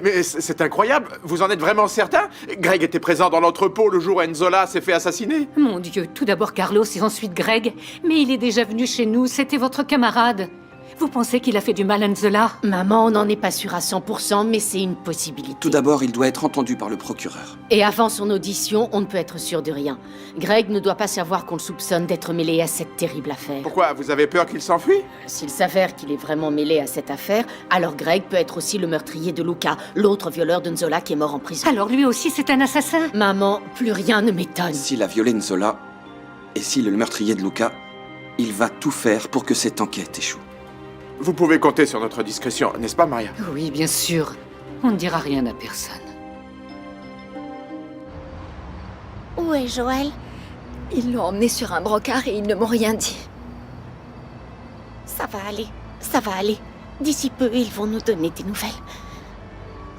Mais c'est incroyable. Vous en êtes vraiment certain? Greg était présent dans l'entrepôt le jour où Enzola s'est fait assassiner. Mon Dieu, tout d'abord Carlos et ensuite Greg. Mais il est déjà venu chez nous, c'était votre camarade. Vous pensez qu'il a fait du mal à Enzola? Maman, on n'en est pas sûr à 100%, mais c'est une possibilité. Tout d'abord, il doit être entendu par le procureur. Et avant son audition, on ne peut être sûr de rien. Greg ne doit pas savoir qu'on le soupçonne d'être mêlé à cette terrible affaire. Pourquoi? Vous avez peur qu'il s'enfuit? S'il s'avère qu'il est vraiment mêlé à cette affaire, alors Greg peut être aussi le meurtrier de Luca, l'autre violeur de Nzola qui est mort en prison. Alors lui aussi c'est un assassin? Maman, plus rien ne m'étonne. S'il a violé Nzola, et s'il est le meurtrier de Luca, il va tout faire pour que cette enquête échoue. Vous pouvez compter sur notre discrétion, n'est-ce pas, Maria? Oui, bien sûr. On ne dira rien à personne. Où est Joël? Ils l'ont emmené sur un brocard et ils ne m'ont rien dit. Ça va aller, ça va aller. D'ici peu, ils vont nous donner des nouvelles.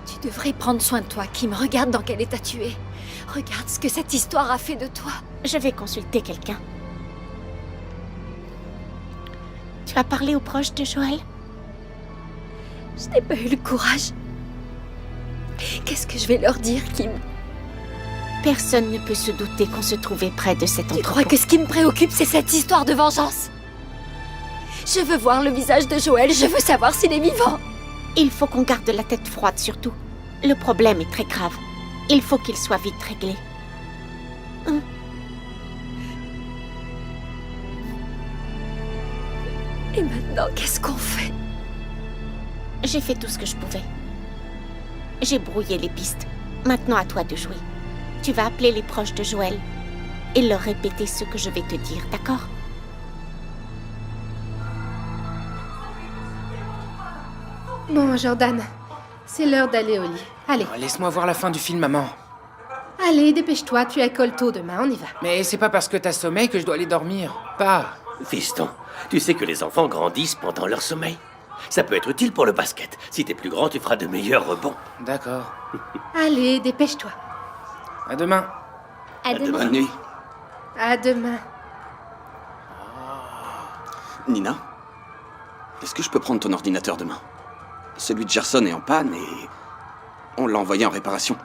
Tu devrais prendre soin de toi, Kim. Regarde dans quel état tu es. Regarde ce que cette histoire a fait de toi. Je vais consulter quelqu'un. Tu as parlé aux proches de Joël? Je n'ai pas eu le courage. Qu'est-ce que je vais leur dire, Kim? Personne ne peut se douter qu'on se trouvait près de cet Tu entrepôt. crois que ce qui me préoccupe, c'est cette histoire de vengeance? Je veux voir le visage de Joël, je veux savoir s'il est vivant. Il faut qu'on garde la tête froide surtout. Le problème est très grave. Il faut qu'il soit vite réglé. Et maintenant, qu'est-ce qu'on fait? J'ai fait tout ce que je pouvais. J'ai brouillé les pistes. Maintenant, à toi de jouer. Tu vas appeler les proches de Joël et leur répéter ce que je vais te dire, d'accord? Bon, Jordan, c'est l'heure d'aller au lit. Allez, Laisse-moi voir la fin du film, maman. allez, dépêche-toi, tu as école tôt demain, on y va. Mais c'est pas parce que t'as sommeil que je dois aller dormir. Pas. Fiston, tu sais que les enfants grandissent pendant leur sommeil. Ça peut être utile pour le basket. Si t'es plus grand, tu feras de meilleurs rebonds. D'accord. Allez, dépêche-toi. À demain. À demain. Bonne nuit. À demain. Nina, est-ce que je peux prendre ton ordinateur demain? Celui de Gerson est en panne et on l'a envoyé en réparation.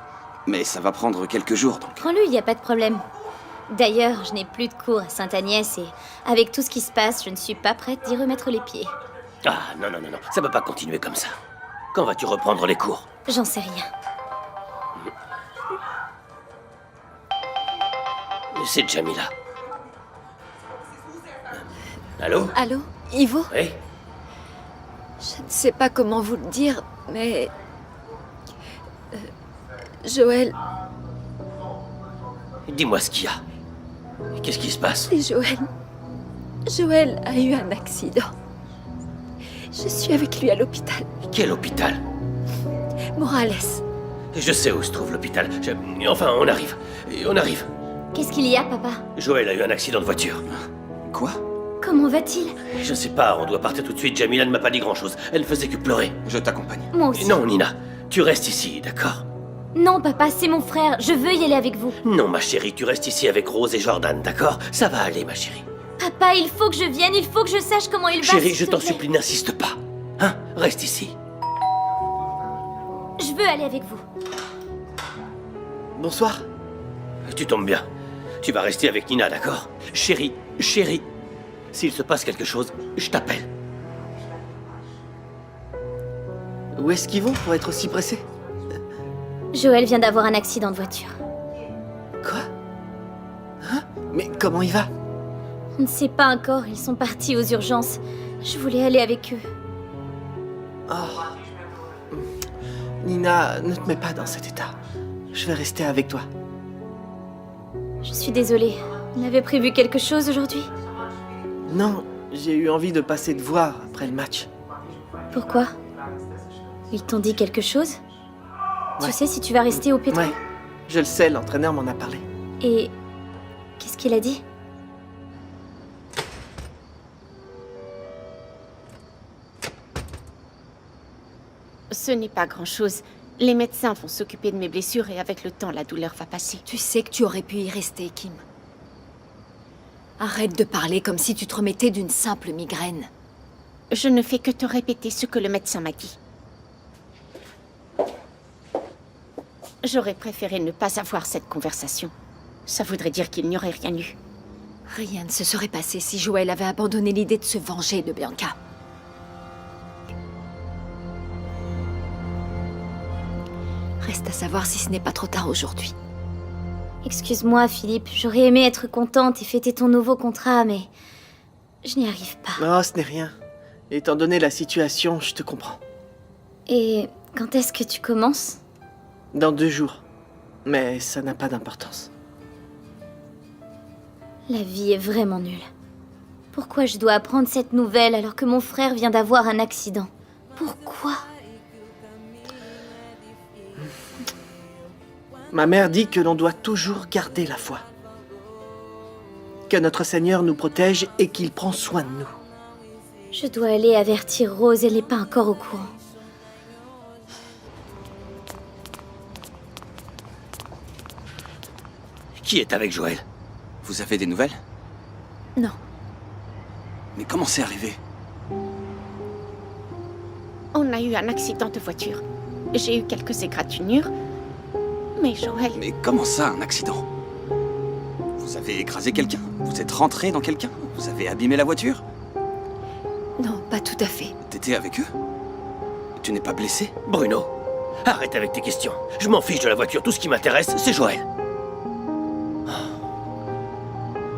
Mais ça va prendre quelques jours, donc... Prends-le, y a pas de problème. D'ailleurs, je n'ai plus de cours à Sainte-Agnès et avec tout ce qui se passe, je ne suis pas prête d'y remettre les pieds. Ah, non, ça peut pas continuer comme ça. Quand vas-tu reprendre les cours? J'en sais rien. C'est Jamila. Allô? Allô, Ivo? Oui? Je ne sais pas comment vous le dire, mais... Joël... Dis-moi ce qu'il y a. Qu'est-ce qui se passe? C'est Joël. Joël a eu un accident. Je suis avec lui à l'hôpital. Quel hôpital? Morales. Je sais où se trouve l'hôpital. Enfin, on arrive. On arrive. Qu'est-ce qu'il y a, papa? Joël a eu un accident de voiture. Quoi? Comment va-t-il? Je sais pas, on doit partir tout de suite. Jamila ne m'a pas dit grand-chose. Elle ne faisait que pleurer. Je t'accompagne. Moi aussi. Non, Nina, tu restes ici, d'accord? Non, papa, c'est mon frère. Je veux y aller avec vous. Non, ma chérie, tu restes ici avec Rose et Jordan, d'accord? Ça va aller, ma chérie. Papa, il faut que je vienne. Il faut que je sache comment il va. Chérie, s'il je te t'en plaît. supplie, n'insiste pas. Hein? Reste ici. Je veux aller avec vous. Bonsoir. Tu tombes bien. Tu vas rester avec Nina, d'accord? Chérie, s'il se passe quelque chose, je t'appelle. Où est-ce qu'ils vont pour être aussi pressés? Joël vient d'avoir un accident de voiture. Quoi? Hein? Mais comment il va? On ne sait pas encore. Ils sont partis aux urgences. Je voulais aller avec eux. Oh. Nina, ne te mets pas dans cet état. Je vais rester avec toi. Je suis désolée. On avait prévu quelque chose aujourd'hui? Non, j'ai eu envie de passer te voir après le match. Pourquoi? Ils t'ont dit quelque chose? Ouais. Tu sais si tu vas rester au pétro? Ouais, je le sais, l'entraîneur m'en a parlé. Et qu'est-ce qu'il a dit? Ce n'est pas grand-chose. Les médecins vont s'occuper de mes blessures et avec le temps, la douleur va passer. Tu sais que tu aurais pu y rester, Kim. Arrête de parler comme si tu te remettais d'une simple migraine. Je ne fais que te répéter ce que le médecin m'a dit. J'aurais préféré ne pas avoir cette conversation. Ça voudrait dire qu'il n'y aurait rien eu. Rien ne se serait passé si Joël avait abandonné l'idée de se venger de Bianca. Reste à savoir si ce n'est pas trop tard aujourd'hui. Excuse-moi, Philippe, j'aurais aimé être contente et fêter ton nouveau contrat, mais je n'y arrive pas. Non, ce n'est rien. Étant donné la situation, je te comprends. Et quand est-ce que tu commences? Dans 2 jours. Mais ça n'a pas d'importance. La vie est vraiment nulle. Pourquoi je dois apprendre cette nouvelle alors que mon frère vient d'avoir un accident? Pourquoi? Ma mère dit que l'on doit toujours garder la foi. Que notre Seigneur nous protège et qu'il prend soin de nous. Je dois aller avertir Rose, elle n'est pas encore au courant. Qui est avec Joël? Vous avez des nouvelles? Non. Mais comment c'est arrivé? On a eu un accident de voiture. J'ai eu quelques égratignures. Mais Joël... Mais comment ça, un accident? Vous avez écrasé quelqu'un? Vous êtes rentré dans quelqu'un? Vous avez abîmé la voiture? Non, pas tout à fait. T'étais avec eux? Tu n'es pas blessé? Bruno, arrête avec tes questions. Je m'en fiche de la voiture, tout ce qui m'intéresse, c'est Joël.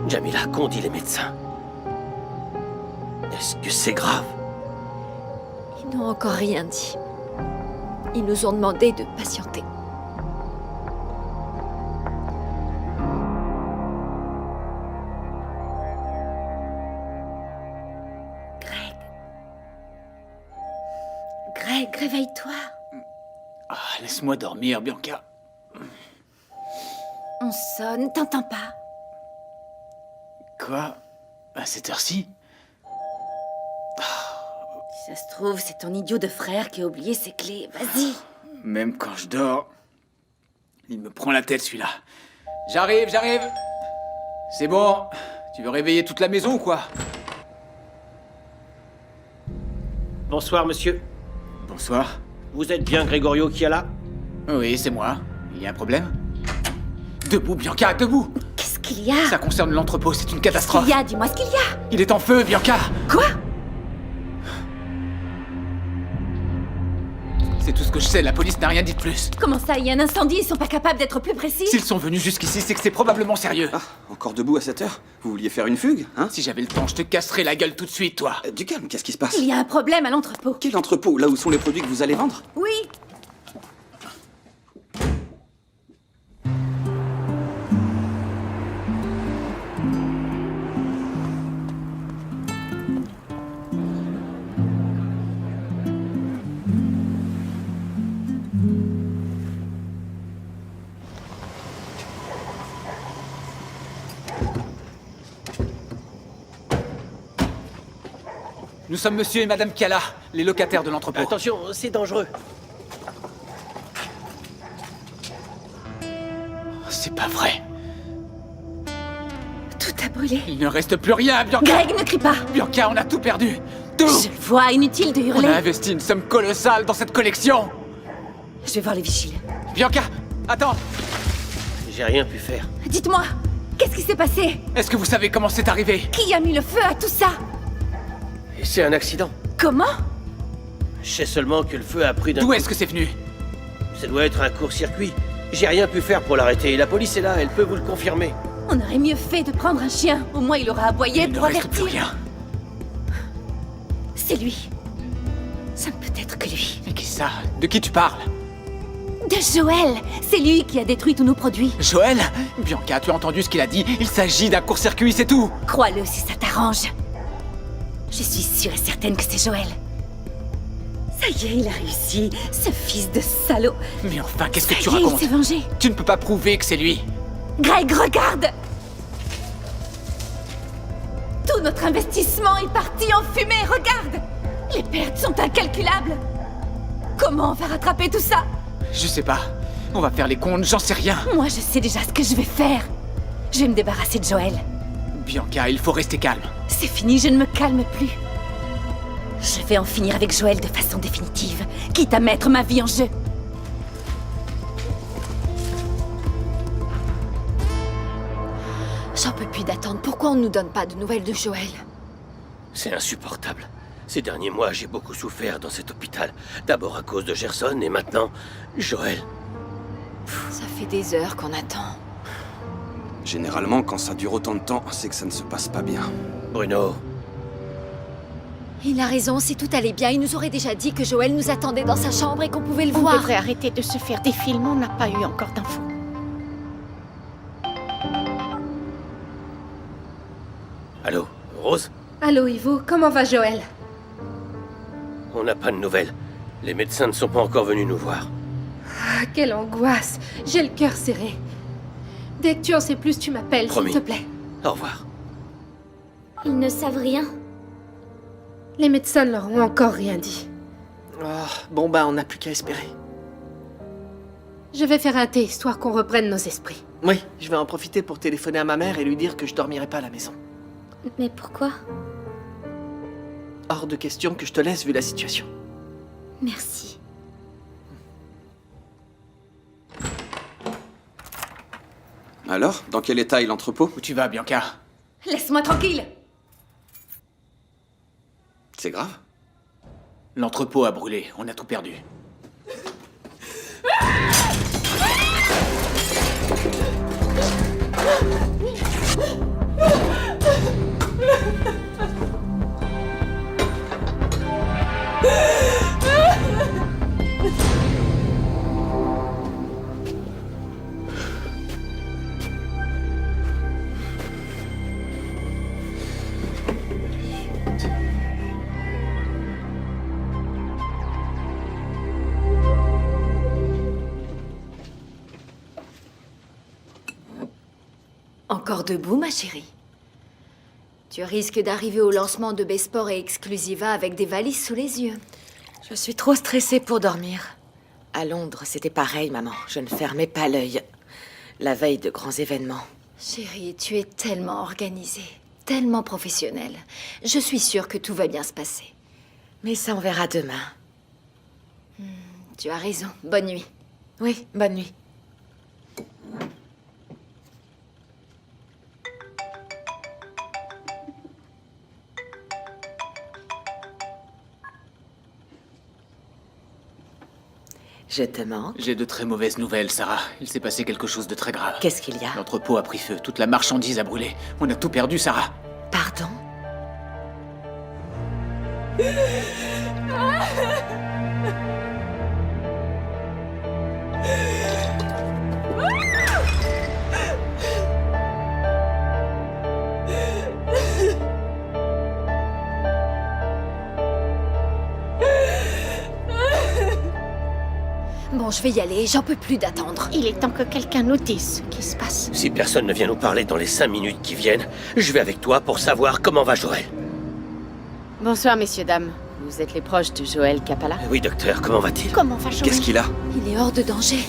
Jamila, qu'ont dit les médecins? Est-ce que c'est grave? Ils n'ont encore rien dit. Ils nous ont demandé de patienter. Greg, réveille-toi. Ah, laisse-moi dormir, Bianca. On sonne, t'entends pas? Quoi? À cette heure-ci? Si ça se trouve, c'est ton idiot de frère qui a oublié ses clés. Vas-y. Même quand je dors, il me prend la tête, celui-là. J'arrive. C'est bon. Tu veux réveiller toute la maison ou quoi? Bonsoir, monsieur. Bonsoir. Vous êtes bien Gregorio Chiala? Oui, c'est moi. Il y a un problème? Debout, Bianca, debout! Qu'est-ce qu'il y a? Ça concerne l'entrepôt, c'est une catastrophe. Qu'est-ce qu'il y a? Dis-moi ce qu'il y a. Il est en feu, Bianca! Quoi? C'est tout ce que je sais, la police n'a rien dit de plus. Comment ça? Il y a un incendie, ils sont pas capables d'être plus précis? S'ils sont venus jusqu'ici, c'est que c'est probablement sérieux. Ah, encore debout à cette heure? Vous vouliez faire une fugue, hein? Si j'avais le temps, je te casserais la gueule tout de suite, toi. Du calme, qu'est-ce qui se passe? Il y a un problème à l'entrepôt. Quel entrepôt? Là où sont les produits que vous allez vendre? Oui. Nous sommes monsieur et madame Chiala, les locataires de l'entrepôt. Attention, c'est dangereux. C'est pas vrai. Tout a brûlé. Il ne reste plus rien, Bianca. Greg, ne crie pas. Bianca, on a tout perdu. Tout. Je le vois, inutile de On hurler. a investi une somme colossale dans cette collection. Je vais voir les vigiles. Bianca, attends. J'ai rien pu faire. Dites-moi, qu'est-ce qui s'est passé? Est-ce que vous savez comment c'est arrivé? Qui a mis le feu à tout ça? Et c'est un accident. Comment? Je sais seulement que le feu a pris d'un... D'où est-ce que c'est venu? Ça doit être un court-circuit. J'ai rien pu faire pour l'arrêter. La police est là, elle peut vous le confirmer. On aurait mieux fait de prendre un chien. Au moins, il aura aboyé Il ne pour reste plus avertir. rien. C'est lui. Ça ne peut être que lui. Mais qui ça? De qui tu parles? De Joël. C'est lui qui a détruit tous nos produits. Joël? Bianca, tu as entendu ce qu'il a dit? Il s'agit d'un court-circuit, c'est tout. Crois-le si ça t'arrange. Je suis sûre et certaine que c'est Joël. Ça y est, il a réussi, ce fils de salaud. Mais enfin, qu'est-ce que Ça tu y est, racontes? il s'est vengé. Tu ne peux pas prouver que c'est lui. Greg, regarde! Tout notre investissement est parti en fumée, regarde! Les pertes sont incalculables. Comment on va rattraper tout ça? Je sais pas. On va faire les comptes, j'en sais rien. Moi, je sais déjà ce que je vais faire. Je vais me débarrasser de Joël. Bianca, il faut rester calme. C'est fini, je ne me calme plus. Je vais en finir avec Joël de façon définitive, quitte à mettre ma vie en jeu. J'en peux plus d'attendre. Pourquoi on ne nous donne pas de nouvelles de Joël? C'est insupportable. Ces derniers mois, j'ai beaucoup souffert dans cet hôpital. D'abord à cause de Gerson et maintenant, Joël. Ça fait des heures qu'on attend. Généralement, quand ça dure autant de temps, c'est que ça ne se passe pas bien. Bruno, Il a raison, si tout allait bien, il nous aurait déjà dit que Joël nous attendait dans sa chambre et qu'on pouvait le On voir. devrait arrêter de se faire des films, on n'a pas eu encore d'infos. allô, Rose? Allô, Ivo, comment va Joël? On n'a pas de nouvelles. Les médecins ne sont pas encore venus nous voir. Ah, quelle angoisse. J'ai le cœur serré. Dès que tu en sais plus, tu m'appelles, s'il Promis. te plaît. Au revoir. Ils ne savent rien. Les médecins ne leur ont encore rien dit. Oh, bon bah, on n'a plus qu'à espérer. Je vais faire un thé, histoire qu'on reprenne nos esprits. Oui, je vais en profiter pour téléphoner à ma mère et lui dire que je dormirai pas à la maison. Mais pourquoi? Hors de question que je te laisse vu la situation. Merci. Alors, dans quel état est l'entrepôt? Où tu vas, Bianca? Laisse-moi tranquille. C'est grave? L'entrepôt a brûlé, on a tout perdu. Encore debout, ma chérie? Tu risques d'arriver au lancement de Besport et Exclusiva avec des valises sous les yeux. Je suis trop stressée pour dormir. À Londres, c'était pareil, maman. Je ne fermais pas l'œil. La veille de grands événements. Chérie, tu es tellement organisée, tellement professionnelle. Je suis sûre que tout va bien se passer. Mais ça, on verra demain. Tu as raison. Bonne nuit. Oui, bonne nuit. Je te manque. J'ai de très mauvaises nouvelles, Sarah. Il s'est passé quelque chose de très grave. Qu'est-ce qu'il y a? L'entrepôt a pris feu, toute la marchandise a brûlé. On a tout perdu, Sarah. Pardon? Bon, je vais y aller. J'en peux plus d'attendre. Il est temps que quelqu'un nous dise ce qui se passe. Si personne ne vient nous parler dans les 5 minutes qui viennent, je vais avec toi pour savoir comment va Joël. Bonsoir, messieurs, dames. Vous êtes les proches de Joël Capala? Oui, docteur, comment va-t-il? Comment va Joël? Qu'est-ce qu'il a? Il est hors de danger.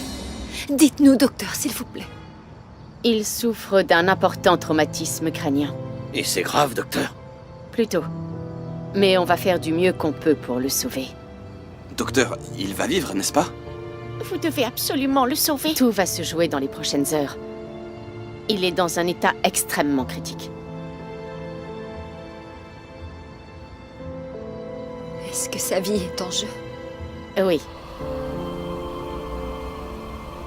Dites-nous, docteur, s'il vous plaît. Il souffre d'un important traumatisme crânien. Et c'est grave, docteur? Plutôt. Mais on va faire du mieux qu'on peut pour le sauver. Docteur, il va vivre, n'est-ce pas? Vous devez absolument le sauver. Tout va se jouer dans les prochaines heures. Il est dans un état extrêmement critique. Est-ce que sa vie est en jeu? Oui.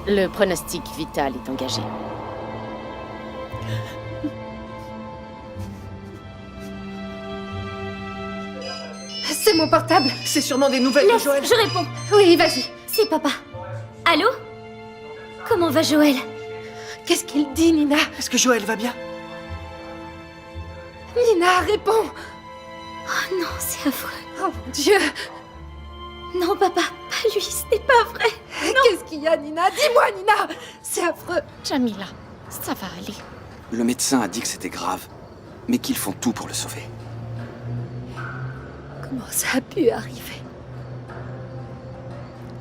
Le pronostic vital est engagé. C'est mon portable. C'est sûrement des nouvelles de Laisse, Joël. je réponds. Oui, vas-y. C'est papa. Allô? Comment va Joël? Qu'est-ce qu'il dit, Nina? Est-ce que Joël va bien? Nina, réponds. Oh non, c'est affreux. Oh mon Dieu. Non, papa, pas lui, ce n'est pas vrai. Qu'est-ce qu'il y a, Nina? Dis-moi, Nina. C'est affreux. Jamila, ça va aller. Le médecin a dit que c'était grave, mais qu'ils font tout pour le sauver. Comment ça a pu arriver?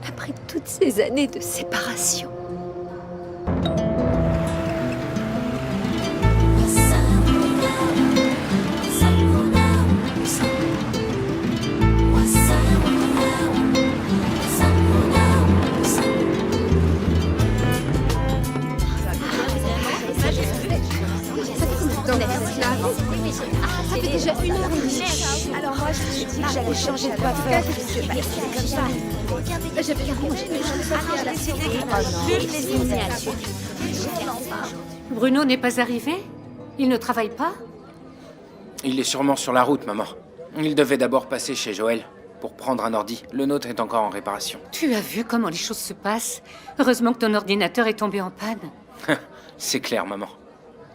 Après toutes ces années de séparation. Ça fait déjà 1h30. Alors moi, je me suis dit que j'allais changer de coiffeur. Comme ça. J'avais à la série. Bruno n'est pas arrivé? Il ne travaille pas? Il est sûrement sur la route, maman. Il devait d'abord passer chez Joël pour prendre un ordi. Le nôtre est encore en réparation. Tu as vu comment les choses se passent? Heureusement que ton ordinateur est tombé en panne. C'est clair, maman.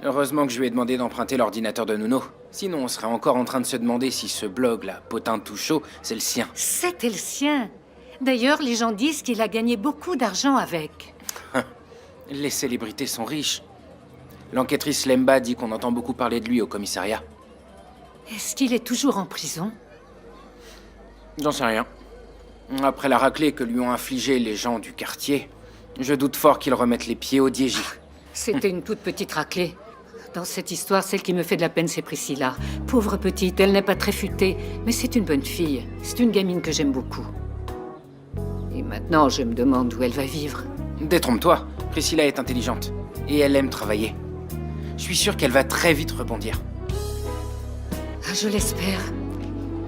Heureusement que je lui ai demandé d'emprunter l'ordinateur de Nuno. Sinon, on serait encore en train de se demander si ce blog, là, Potin tout chaud, c'est le sien. C'était le sien. D'ailleurs, les gens disent qu'il a gagné beaucoup d'argent avec. Les célébrités sont riches. L'enquêtrice Lemba dit qu'on entend beaucoup parler de lui au commissariat. Est-ce qu'il est toujours en prison? J'en sais rien. Après la raclée que lui ont infligée les gens du quartier, je doute fort qu'il remette les pieds au Diégy. C'était une toute petite raclée. Dans cette histoire, celle qui me fait de la peine, c'est Priscilla. Pauvre petite, elle n'est pas très futée, mais c'est une bonne fille. C'est une gamine que j'aime beaucoup. Et maintenant, je me demande où elle va vivre. Détrompe-toi, Priscilla est intelligente. Et elle aime travailler. Je suis sûr qu'elle va très vite rebondir. Ah, je l'espère.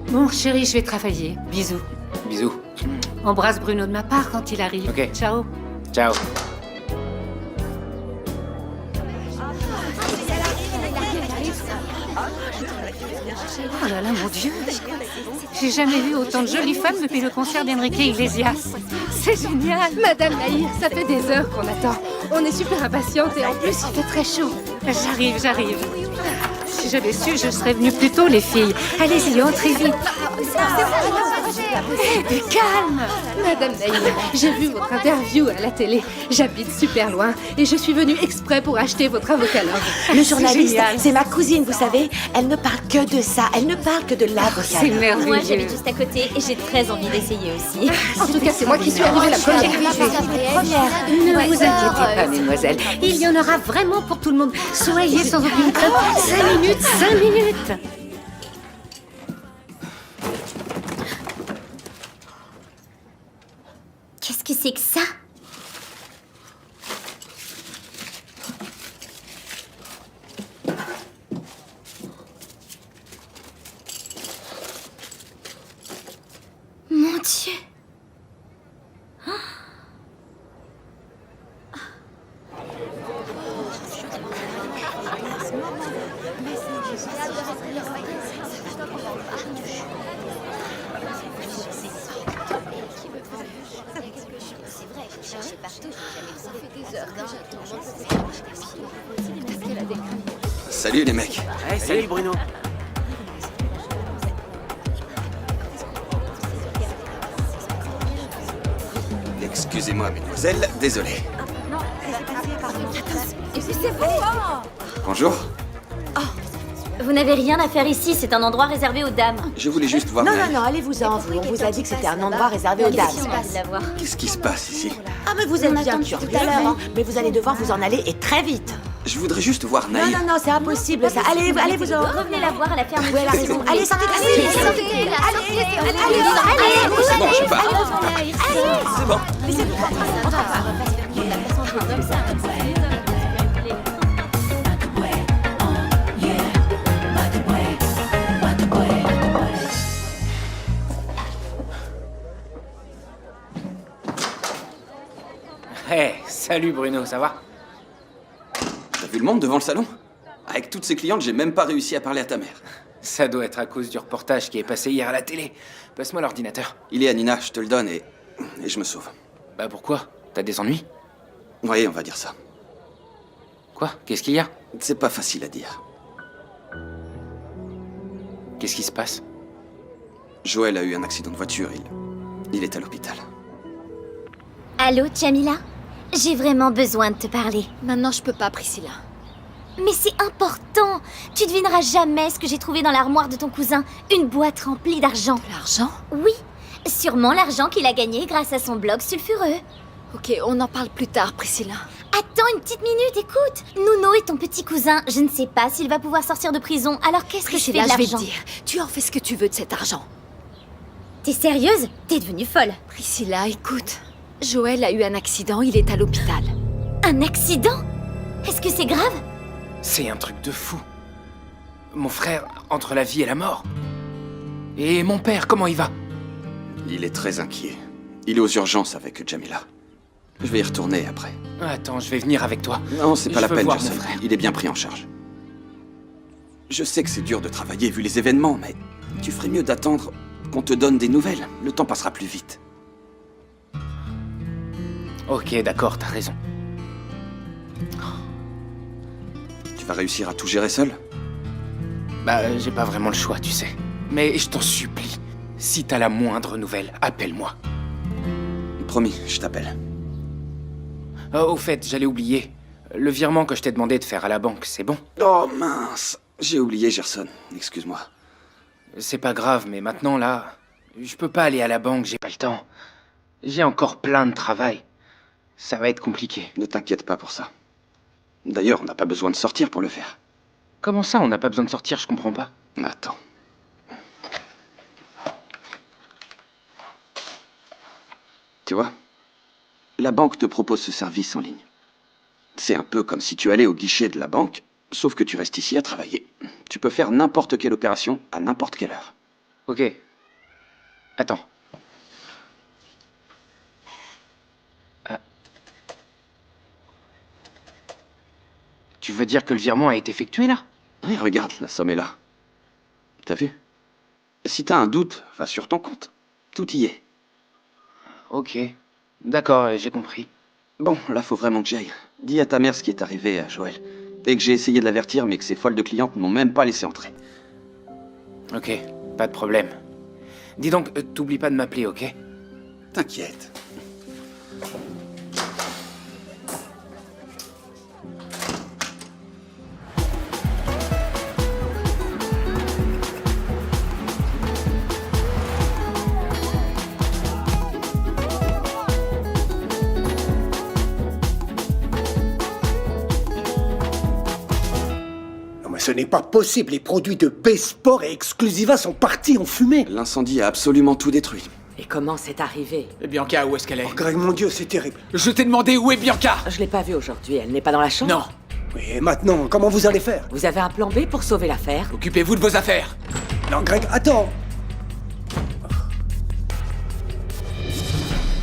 Bon, chérie, je vais travailler. Bisous. Bisous. Embrasse Bruno de ma part quand il arrive. Ok. Ciao. Ciao. Oh là là, mon Dieu! J'ai jamais vu autant de jolies femmes depuis le concert d'Enrique Iglesias. C'est génial! Madame Nahir, ça fait des heures qu'on attend. On est super impatiente et en plus, il fait très chaud. J'arrive. Si j'avais su, je serais venue plus tôt, les filles. Allez-y, entrez vite. Du calme! Madame Nahir, j'ai vu votre interview à la télé. J'habite super loin et je suis venue exprès pour acheter votre avocalogue. Le journaliste, génial. c'est ma cousine, vous savez. Elle ne parle que de ça. Elle ne parle que de C'est l'avocalogue. merveilleux. Moi, j'habite juste à côté et j'ai très envie d'essayer aussi. En tout cas, c'est moi qui suis arrivée la première. Ne vous inquiétez pas, mesdemoiselles. Il y en aura vraiment pour tout le monde. Soyez sans aucune crainte. 5 minutes, 5 minutes. Qu'est-ce que c'est que ça? Mon Dieu! Salut les mecs. Hey, salut Bruno. Excusez-moi, mesdemoiselles, désolé. Bonjour. Vous n'avez rien à faire ici, c'est un endroit réservé aux dames. Je voulais juste voir. Non, Naël. non, non, allez-vous-en, vous. On vous a dit que c'était un endroit réservé aux dames. De la voir. Qu'est-ce qui se passe ici? Ah, mais vous êtes On bien attend curieux, tout à l'heure, hein. mais vous allez devoir vous en aller et très vite. Je voudrais juste voir Non, Naïl. non, non, c'est impossible ça. Allez, vous en. Revenez la voir à la fermeture. Oui, elle a raison. Allez, sortez d'ici. C'est bon, je pars. C'est bon. Hey, salut Bruno, ça va? T'as vu le monde devant le salon? Avec toutes ces clientes, j'ai même pas réussi à parler à ta mère. Ça doit être à cause du reportage qui est passé hier à la télé. Passe-moi l'ordinateur. Il est à Nina, je te le donne et je me sauve. Bah pourquoi? T'as des ennuis? Oui, on va dire ça. Quoi? Qu'est-ce qu'il y a? C'est pas facile à dire. Qu'est-ce qui se passe? Joël a eu un accident de voiture, il est à l'hôpital. Allô, Jamila? J'ai vraiment besoin de te parler. Maintenant, je peux pas, Priscilla. Mais c'est important! Tu devineras jamais ce que j'ai trouvé dans l'armoire de ton cousin. Une boîte remplie d'argent. De l'argent? Oui, sûrement l'argent qu'il a gagné grâce à son blog sulfureux. Ok, on en parle plus tard, Priscilla. Attends une petite minute, écoute! Nuno est ton petit cousin. Je ne sais pas s'il va pouvoir sortir de prison. Alors qu'est-ce que je fais Priscilla, de je vais te l'argent? dire, tu en fais ce que tu veux de cet argent. T'es sérieuse? T'es devenue folle. Priscilla, écoute. Joël a eu un accident, il est à l'hôpital. Un accident? Est-ce que c'est grave? C'est un truc de fou. Mon frère, entre la vie et la mort. Et mon père, comment il va? Il est très inquiet. Il est aux urgences avec Jamila. Je vais y retourner après. Attends, je vais venir avec toi. Non, c'est pas la Je veux peine, voir mon Gerson. frère. Il est bien pris en charge. Je sais que c'est dur de travailler vu les événements, mais tu ferais mieux d'attendre qu'on te donne des nouvelles. Le temps passera plus vite. Ok, d'accord, t'as raison. Tu vas réussir à tout gérer seul? Bah, j'ai pas vraiment le choix, tu sais. Mais je t'en supplie, si t'as la moindre nouvelle, appelle-moi. Promis, je t'appelle. Oh, au fait, j'allais oublier. Le virement que je t'ai demandé de faire à la banque, c'est bon? Oh mince, j'ai oublié Gerson, excuse-moi. C'est pas grave, mais maintenant, là, je peux pas aller à la banque, j'ai pas le temps. J'ai encore plein de travail. Ça va être compliqué. Ne t'inquiète pas pour ça. D'ailleurs, on n'a pas besoin de sortir pour le faire. Comment ça, on n'a pas besoin de sortir, je comprends pas. Attends. Tu vois, la banque te propose ce service en ligne. C'est un peu comme si tu allais au guichet de la banque, sauf que tu restes ici à travailler. Tu peux faire n'importe quelle opération à n'importe quelle heure. Ok. Attends. Tu veux dire que le virement a été effectué, là? Oui, regarde, la somme est là. T'as vu? Si t'as un doute, va sur ton compte. Tout y est. Ok. D'accord, j'ai compris. Bon, là, faut vraiment que j'aille. Dis à ta mère ce qui est arrivé à Joël. Et que j'ai essayé de l'avertir, mais que ces folles de clientes ne m'ont même pas laissé entrer. Ok, pas de problème. Dis donc, t'oublies pas de m'appeler, ok? T'inquiète. Ce n'est pas possible, les produits de B-Sport et Exclusiva sont partis en fumée. L'incendie a absolument tout détruit. Et comment c'est arrivé? Et Bianca, où est-ce qu'elle est? Oh, Greg, mon Dieu, c'est terrible. Je t'ai demandé où est Bianca. Je l'ai pas vue aujourd'hui, elle n'est pas dans la chambre? Non. Oui, et maintenant, comment vous allez faire? Vous avez un plan B pour sauver l'affaire? Occupez-vous de vos affaires. Non, Greg, attends.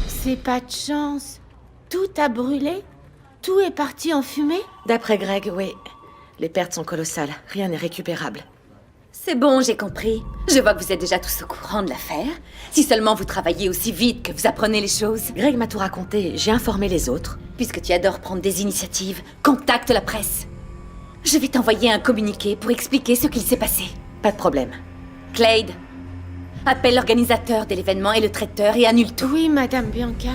C'est pas de chance. Tout a brûlé? Tout est parti en fumée? D'après Greg, oui. Les pertes sont colossales, rien n'est récupérable. C'est bon, j'ai compris. Je vois que vous êtes déjà tous au courant de l'affaire. Si seulement vous travaillez aussi vite que vous apprenez les choses. Greg m'a tout raconté, j'ai informé les autres. Puisque tu adores prendre des initiatives, contacte la presse. Je vais t'envoyer un communiqué pour expliquer ce qu'il s'est passé. Pas de problème. Clade, appelle l'organisateur de l'événement et le traiteur et annule tout. Oui, Madame Bianca.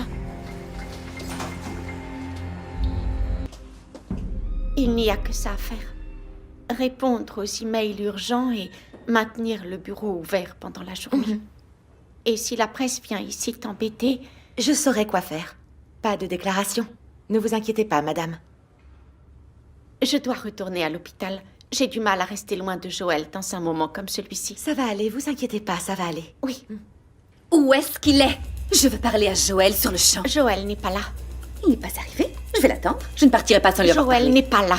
Il n'y a que ça à faire. Répondre aux emails urgents et maintenir le bureau ouvert pendant la journée. Et si la presse vient ici t'embêter... Je saurai quoi faire. Pas de déclaration. Ne vous inquiétez pas, madame. Je dois retourner à l'hôpital. J'ai du mal à rester loin de Joël dans un moment comme celui-ci. Ça va aller, vous inquiétez pas, ça va aller. Oui. Où est-ce qu'il est? Je veux parler à Joël sur le champ. Joël n'est pas là. Il n'est pas arrivé. Je vais l'attendre. Je ne partirai pas sans lui avoir parlé. Joël n'est pas là.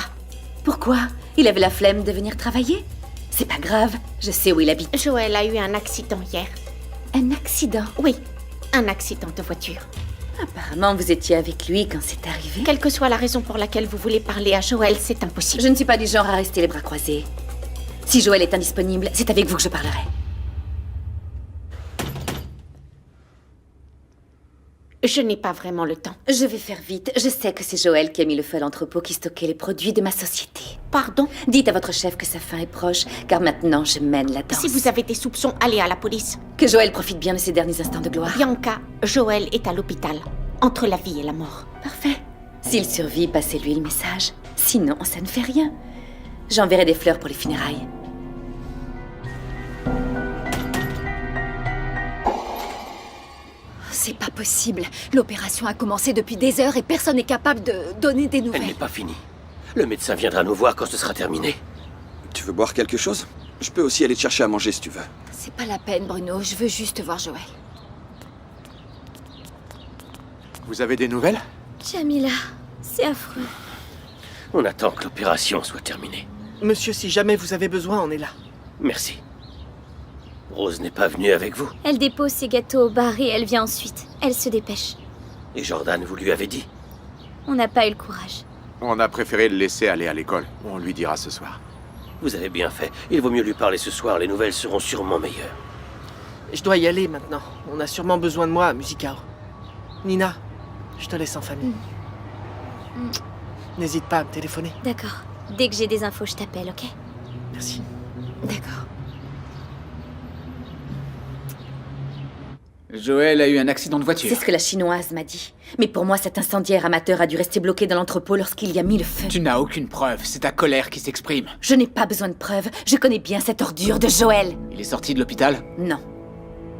Pourquoi? Il avait la flemme de venir travailler? C'est pas grave, je sais où il habite. Joël a eu un accident hier. Un accident? Oui, un accident de voiture. Apparemment, vous étiez avec lui quand c'est arrivé. Quelle que soit la raison pour laquelle vous voulez parler à Joël, c'est impossible. Je ne suis pas du genre à rester les bras croisés. Si Joël est indisponible, c'est avec vous que je parlerai. Je n'ai pas vraiment le temps. Je vais faire vite. Je sais que c'est Joël qui a mis le feu à l'entrepôt qui stockait les produits de ma société. Pardon? Dites à votre chef que sa fin est proche, car maintenant je mène la danse. Si vous avez des soupçons, allez à la police. Que Joël profite bien de ses derniers instants de gloire. Bianca, Joël est à l'hôpital, entre la vie et la mort. Parfait. S'il survit, passez-lui le message. Sinon, ça ne fait rien. J'enverrai des fleurs pour les funérailles. C'est pas possible. L'opération a commencé depuis des heures et personne n'est capable de donner des Elle nouvelles. n'est pas finie. Le médecin viendra nous voir quand ce sera terminé. Tu veux boire quelque chose? Je peux aussi aller te chercher à manger si tu veux. C'est pas la peine, Bruno. Je veux juste voir Joël. Vous avez des nouvelles? Jamila, c'est affreux. On attend que l'opération soit terminée. Monsieur, si jamais vous avez besoin, on est là. Merci. Rose n'est pas venue avec vous. Elle dépose ses gâteaux au bar et elle vient ensuite. Elle se dépêche. Et Jordan, vous lui avez dit? On n'a pas eu le courage. On a préféré le laisser aller à l'école. On lui dira ce soir. Vous avez bien fait. Il vaut mieux lui parler ce soir, les nouvelles seront sûrement meilleures. Je dois y aller maintenant. On a sûrement besoin de moi à Musicao. Nina, je te laisse en famille. N'hésite pas à me téléphoner. D'accord. Dès que j'ai des infos, je t'appelle, ok? Merci. D'accord. Joël a eu un accident de voiture. C'est ce que la chinoise m'a dit. Mais pour moi, cet incendiaire amateur a dû rester bloqué dans l'entrepôt lorsqu'il y a mis le feu. Tu n'as aucune preuve, c'est ta colère qui s'exprime. Je n'ai pas besoin de preuves. Je connais bien cette ordure de Joël. Il est sorti de l'hôpital? Non.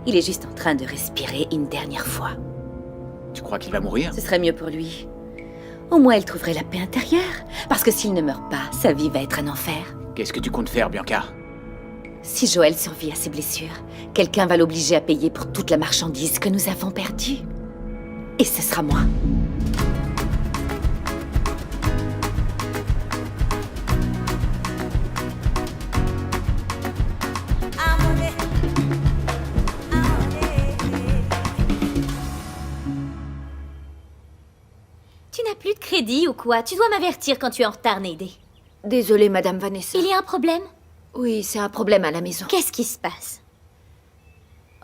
Il est juste en train de respirer une dernière fois. Tu crois qu'il va mourir? Ce serait mieux pour lui. Au moins, il trouverait la paix intérieure. Parce que s'il ne meurt pas, sa vie va être un enfer. Qu'est-ce que tu comptes faire, Bianca? Si Joël survit à ses blessures, quelqu'un va l'obliger à payer pour toute la marchandise que nous avons perdue. Et ce sera moi. Tu n'as plus de crédit ou quoi? Tu dois m'avertir quand tu es en retard, Nédé. Désolée, Madame Vanessa. Il y a un problème? Oui, c'est un problème à la maison. Qu'est-ce qui se passe?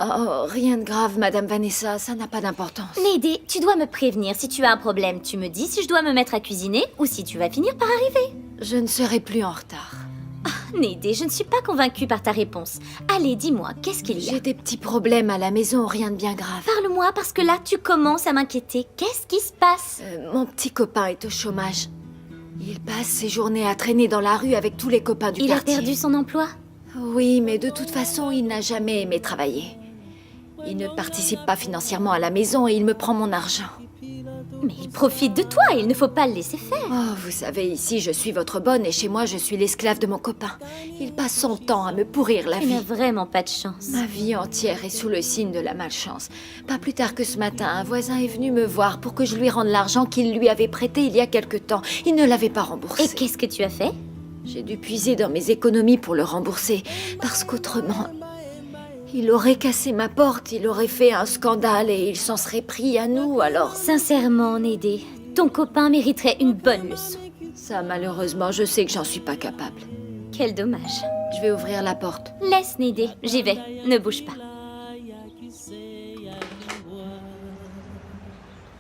Oh, rien de grave, Madame Vanessa, ça n'a pas d'importance. Nédé, tu dois me prévenir. Si tu as un problème, tu me dis si je dois me mettre à cuisiner ou si tu vas finir par arriver. Je ne serai plus en retard. Nédé, je ne suis pas convaincue par ta réponse. Allez, dis-moi, qu'est-ce qu'il y a? J'ai des petits problèmes à la maison, rien de bien grave. Parle-moi, parce que là, tu commences à m'inquiéter. Qu'est-ce qui se passe? Mon petit copain est au chômage. Il passe ses journées à traîner dans la rue avec tous les copains du quartier. Il a perdu son emploi? Oui, mais de toute façon, il n'a jamais aimé travailler. Il ne participe pas financièrement à la maison et il me prend mon argent. Mais il profite de toi, il ne faut pas le laisser faire. Oh, vous savez, ici, je suis votre bonne et chez moi, je suis l'esclave de mon copain. Il passe son temps à me pourrir la Tu vie. n'as vraiment pas de chance. Ma vie entière est sous le signe de la malchance. Pas plus tard que ce matin, un voisin est venu me voir pour que je lui rende l'argent qu'il lui avait prêté il y a quelque temps. Il ne l'avait pas remboursé. Et qu'est-ce que tu as fait? J'ai dû puiser dans mes économies pour le rembourser, parce qu'autrement, il aurait cassé ma porte, il aurait fait un scandale et il s'en serait pris à nous, alors... Sincèrement, Nédé, ton copain mériterait une bonne leçon. Ça, malheureusement, je sais que j'en suis pas capable. Quel dommage. Je vais ouvrir la porte. Laisse, Nédé, j'y vais. Ne bouge pas.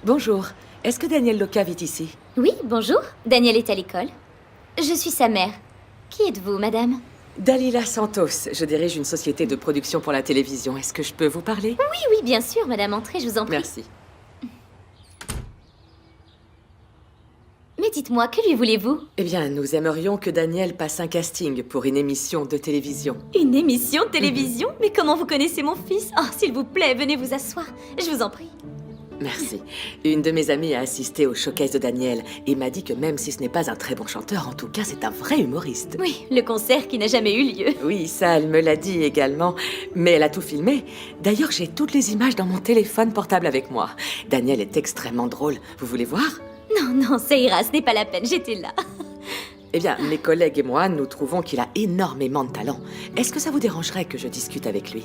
Bonjour. Est-ce que Daniel Loca vit ici? Oui, bonjour. Daniel est à l'école. Je suis sa mère. Qui êtes-vous, madame? Dalila Santos. Je dirige une société de production pour la télévision. Est-ce que je peux vous parler? Oui, oui, bien sûr, madame. Entrez, je vous en prie. Merci. Mais dites-moi, que lui voulez-vous? Eh bien, nous aimerions que Daniel passe un casting pour une émission de télévision. Une émission de télévision? Mais comment vous connaissez mon fils? Oh, s'il vous plaît, venez vous asseoir. Je vous en prie. Merci. Une de mes amies a assisté au showcase de Daniel et m'a dit que même si ce n'est pas un très bon chanteur, en tout cas, c'est un vrai humoriste. Oui, le concert qui n'a jamais eu lieu. Oui, ça, elle me l'a dit également. Mais elle a tout filmé. D'ailleurs, j'ai toutes les images dans mon téléphone portable avec moi. Daniel est extrêmement drôle. Vous voulez voir? Non, non, ça ira, ce n'est pas la peine, j'étais là. Eh bien, mes collègues et moi, nous trouvons qu'il a énormément de talent. Est-ce que ça vous dérangerait que je discute avec lui?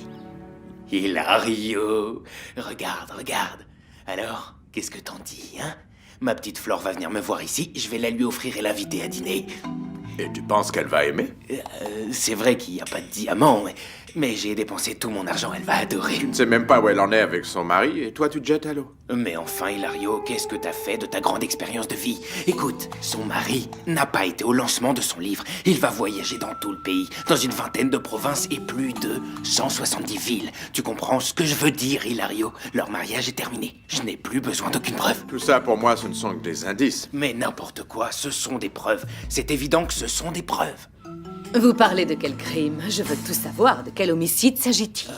Hilario, regarde, regarde. Alors, qu'est-ce que t'en dis, hein? Ma petite Flore va venir me voir ici, je vais la lui offrir et l'inviter à dîner. Et tu penses qu'elle va aimer? C'est vrai qu'il n'y a pas de diamant, mais j'ai dépensé tout mon argent, elle va adorer. Tu ne sais même pas où elle en est avec son mari, et toi tu te jettes à l'eau. Mais enfin, Hilario, qu'est-ce que t'as fait de ta grande expérience de vie? Écoute, son mari n'a pas été au lancement de son livre. Il va voyager dans tout le pays, dans une vingtaine de provinces et plus de 170 villes. Tu comprends ce que je veux dire, Hilario? Leur mariage est terminé. Je n'ai plus besoin d'aucune preuve. Tout ça, pour moi, ce ne sont que des indices. Mais n'importe quoi, ce sont des preuves. C'est évident que ce sont des preuves. Vous parlez de quel crime? Je veux tout savoir. De quel homicide s'agit-il?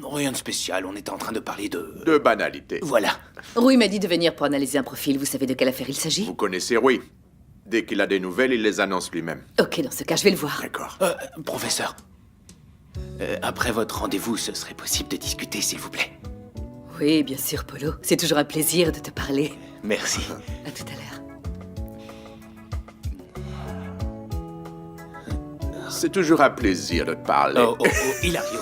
Rien de spécial, on était en train de parler de... De banalité. Voilà. Rui m'a dit de venir pour analyser un profil. Vous savez de quelle affaire il s'agit? Vous connaissez Rui. Dès qu'il a des nouvelles, il les annonce lui-même. Ok, dans ce cas, je vais le voir. D'accord. Professeur, après votre rendez-vous, ce serait possible de discuter, s'il vous plaît? Oui, bien sûr, Polo. C'est toujours un plaisir de te parler. Merci. À tout à l'heure. C'est toujours un plaisir de te parler. Oh, Hilario.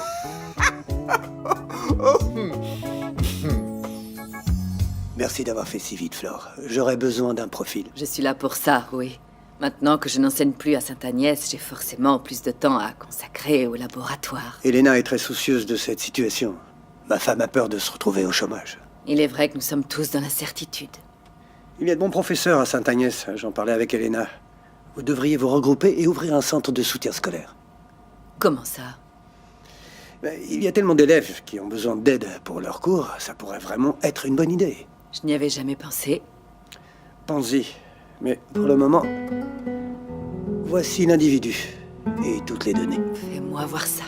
Merci d'avoir fait si vite, Flore. J'aurais besoin d'un profil. Je suis là pour ça, oui. Maintenant que je n'enseigne plus à Sainte-Agnès, j'ai forcément plus de temps à consacrer au laboratoire. Elena est très soucieuse de cette situation. Ma femme a peur de se retrouver au chômage. Il est vrai que nous sommes tous dans l'incertitude. Il y a de bons professeurs à Sainte-Agnès, j'en parlais avec Elena. Vous devriez vous regrouper et ouvrir un centre de soutien scolaire. Comment ça? Il y a tellement d'élèves qui ont besoin d'aide pour leurs cours, ça pourrait vraiment être une bonne idée. Je n'y avais jamais pensé. Pense-y. Mais pour le moment, voici l'individu et toutes les données. Fais-moi voir ça.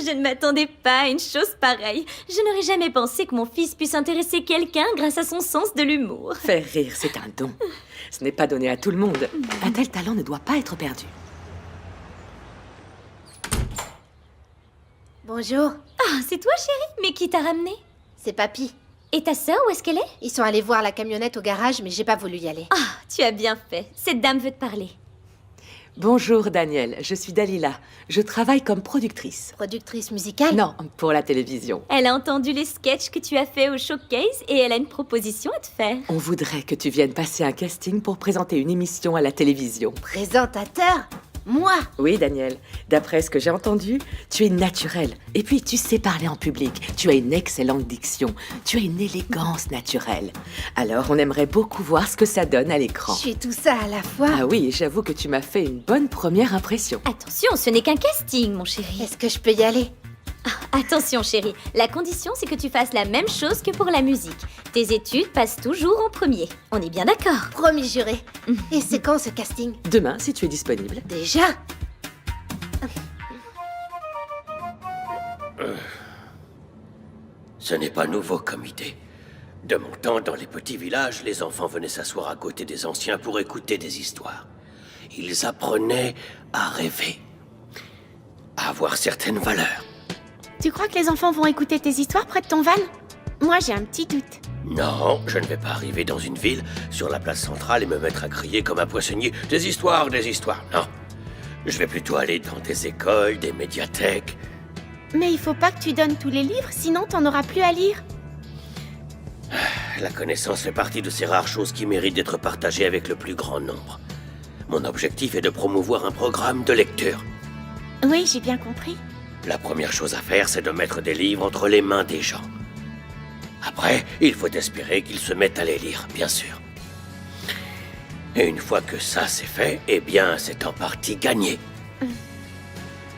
Je ne m'attendais pas à une chose pareille. Je n'aurais jamais pensé que mon fils puisse intéresser quelqu'un grâce à son sens de l'humour. Faire rire, c'est un don. Ce n'est pas donné à tout le monde. Un tel talent ne doit pas être perdu. Bonjour. Ah, c'est toi, chérie? Mais qui t'a ramené? C'est Papy. Et ta sœur, où est-ce qu'elle est? Ils sont allés voir la camionnette au garage, mais j'ai pas voulu y aller. Ah, tu as bien fait. Cette dame veut te parler. Bonjour Daniel, je suis Dalila. Je travaille comme productrice. Productrice musicale? Non, pour la télévision. Elle a entendu les sketchs que tu as fait au showcase et elle a une proposition à te faire. On voudrait que tu viennes passer un casting pour présenter une émission à la télévision. Présentateur? Moi? Oui, Daniel. D'après ce que j'ai entendu, tu es naturelle. Et puis, tu sais parler en public. Tu as une excellente diction. Tu as une élégance naturelle. Alors, on aimerait beaucoup voir ce que ça donne à l'écran. Je suis tout ça à la fois. Ah oui, j'avoue que tu m'as fait une bonne première impression. Attention, ce n'est qu'un casting, mon chéri. Est-ce que je peux y aller? Attention, chérie. La condition, c'est que tu fasses la même chose que pour la musique. Tes études passent toujours en premier. On est bien d'accord? Promis juré. Et c'est quand ce casting? Demain, si tu es disponible. Déjà? Ce n'est pas nouveau comme idée. De mon temps, dans les petits villages, les enfants venaient s'asseoir à côté des anciens pour écouter des histoires. Ils apprenaient à rêver, à avoir certaines valeurs. Tu crois que les enfants vont écouter tes histoires près de ton van? Moi, j'ai un petit doute. Non, je ne vais pas arriver dans une ville, sur la place centrale, et me mettre à crier comme un poissonnier « Des histoires, non !» Je vais plutôt aller dans des écoles, des médiathèques. Mais il faut pas que tu donnes tous les livres, sinon t'en auras plus à lire. La connaissance fait partie de ces rares choses qui méritent d'être partagées avec le plus grand nombre. Mon objectif est de promouvoir un programme de lecture. Oui, j'ai bien compris. La première chose à faire, c'est de mettre des livres entre les mains des gens. Après, il faut espérer qu'ils se mettent à les lire, bien sûr. Et une fois que ça c'est fait, eh bien, c'est en partie gagné.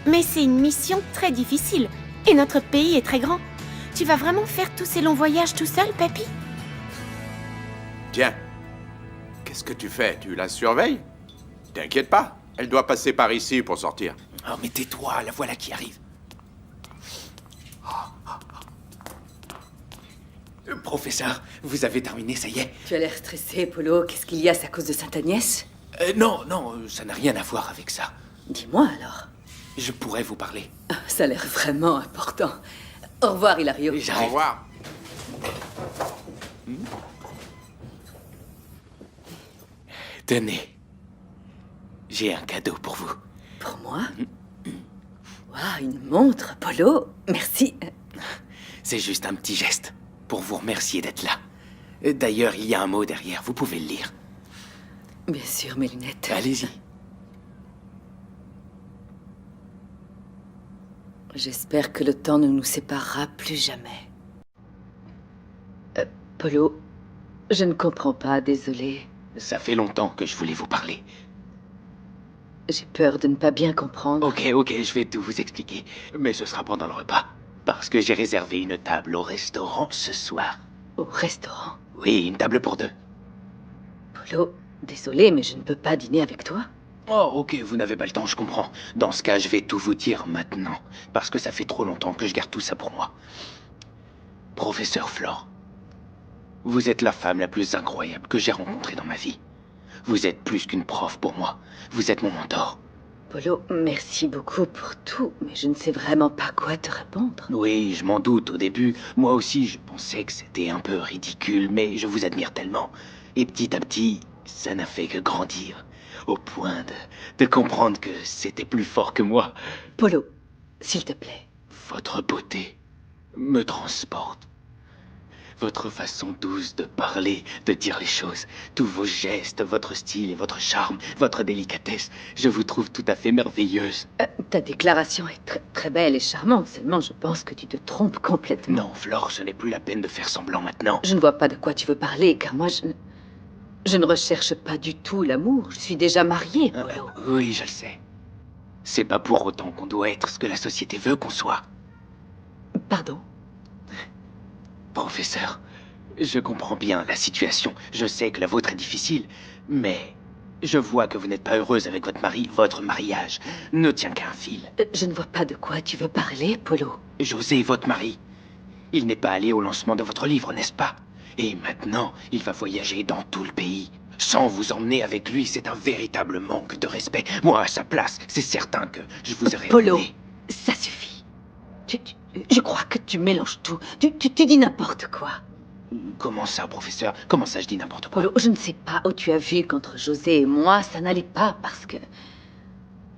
Mais c'est une mission très difficile. Et notre pays est très grand. Tu vas vraiment faire tous ces longs voyages tout seul, Papy? Tiens, qu'est-ce que tu fais? Tu la surveilles? T'inquiète pas, elle doit passer par ici pour sortir. Oh, mais tais-toi, la voilà qui arrive. Professeur, vous avez terminé, ça y est? Tu as l'air stressé, Polo. Qu'est-ce qu'il y a? C'est à cause de Sainte-Agnès? Non, ça n'a rien à voir avec ça. Dis-moi alors. Je pourrais vous parler. Ça a l'air vraiment important. Au revoir, Hilario. Au revoir. Tenez. J'ai un cadeau pour vous. Pour moi? Waouh, une montre, Polo. Merci. C'est juste un petit geste pour vous remercier d'être là. D'ailleurs, il y a un mot derrière, vous pouvez le lire. Bien sûr, mes lunettes. Allez-y. J'espère que le temps ne nous séparera plus jamais. Polo, je ne comprends pas, désolé. Ça fait longtemps que je voulais vous parler. J'ai peur de ne pas bien comprendre. Ok, je vais tout vous expliquer. Mais ce sera pendant le repas. Parce que j'ai réservé une table au restaurant ce soir. Au restaurant? Oui, une table pour deux. Polo, désolé, mais je ne peux pas dîner avec toi. Oh, ok, vous n'avez pas le temps, je comprends. Dans ce cas, je vais tout vous dire maintenant. Parce que ça fait trop longtemps que je garde tout ça pour moi. Professeur Flore, vous êtes la femme la plus incroyable que j'ai rencontrée dans ma vie. Vous êtes plus qu'une prof pour moi. Vous êtes mon mentor. Polo, merci beaucoup pour tout, mais je ne sais vraiment pas quoi te répondre. Oui, je m'en doute au début. Moi aussi, je pensais que c'était un peu ridicule, mais je vous admire tellement. Et petit à petit, ça n'a fait que grandir, au point de comprendre que c'était plus fort que moi. Polo, s'il te plaît. Votre beauté me transporte. Votre façon douce de parler, de dire les choses, tous vos gestes, votre style et votre charme, votre délicatesse, je vous trouve tout à fait merveilleuse. Ta déclaration est très belle et charmante, seulement je pense que tu te trompes complètement. Non, Flore, ce n'est plus la peine de faire semblant maintenant. Je ne vois pas de quoi tu veux parler, car moi je ne recherche pas du tout l'amour. Je suis déjà mariée, Polo. Oui, je le sais. C'est pas pour autant qu'on doit être ce que la société veut qu'on soit. Pardon? Professeur, je comprends bien la situation. Je sais que la vôtre est difficile, mais je vois que vous n'êtes pas heureuse avec votre mari. Votre mariage ne tient qu'à un fil. Je ne vois pas de quoi tu veux parler, Polo. José, votre mari, il n'est pas allé au lancement de votre livre, n'est-ce pas? Et maintenant, il va voyager dans tout le pays. Sans vous emmener avec lui, c'est un véritable manque de respect. Moi, à sa place, c'est certain que je vous aurais... Polo, emmené. ça suffit. Je crois que tu mélanges tout. Tu dis n'importe quoi. Comment ça, professeur? Comment ça, je dis n'importe quoi? Polo, je ne sais pas où tu as vu qu'entre José et moi, ça n'allait pas parce que...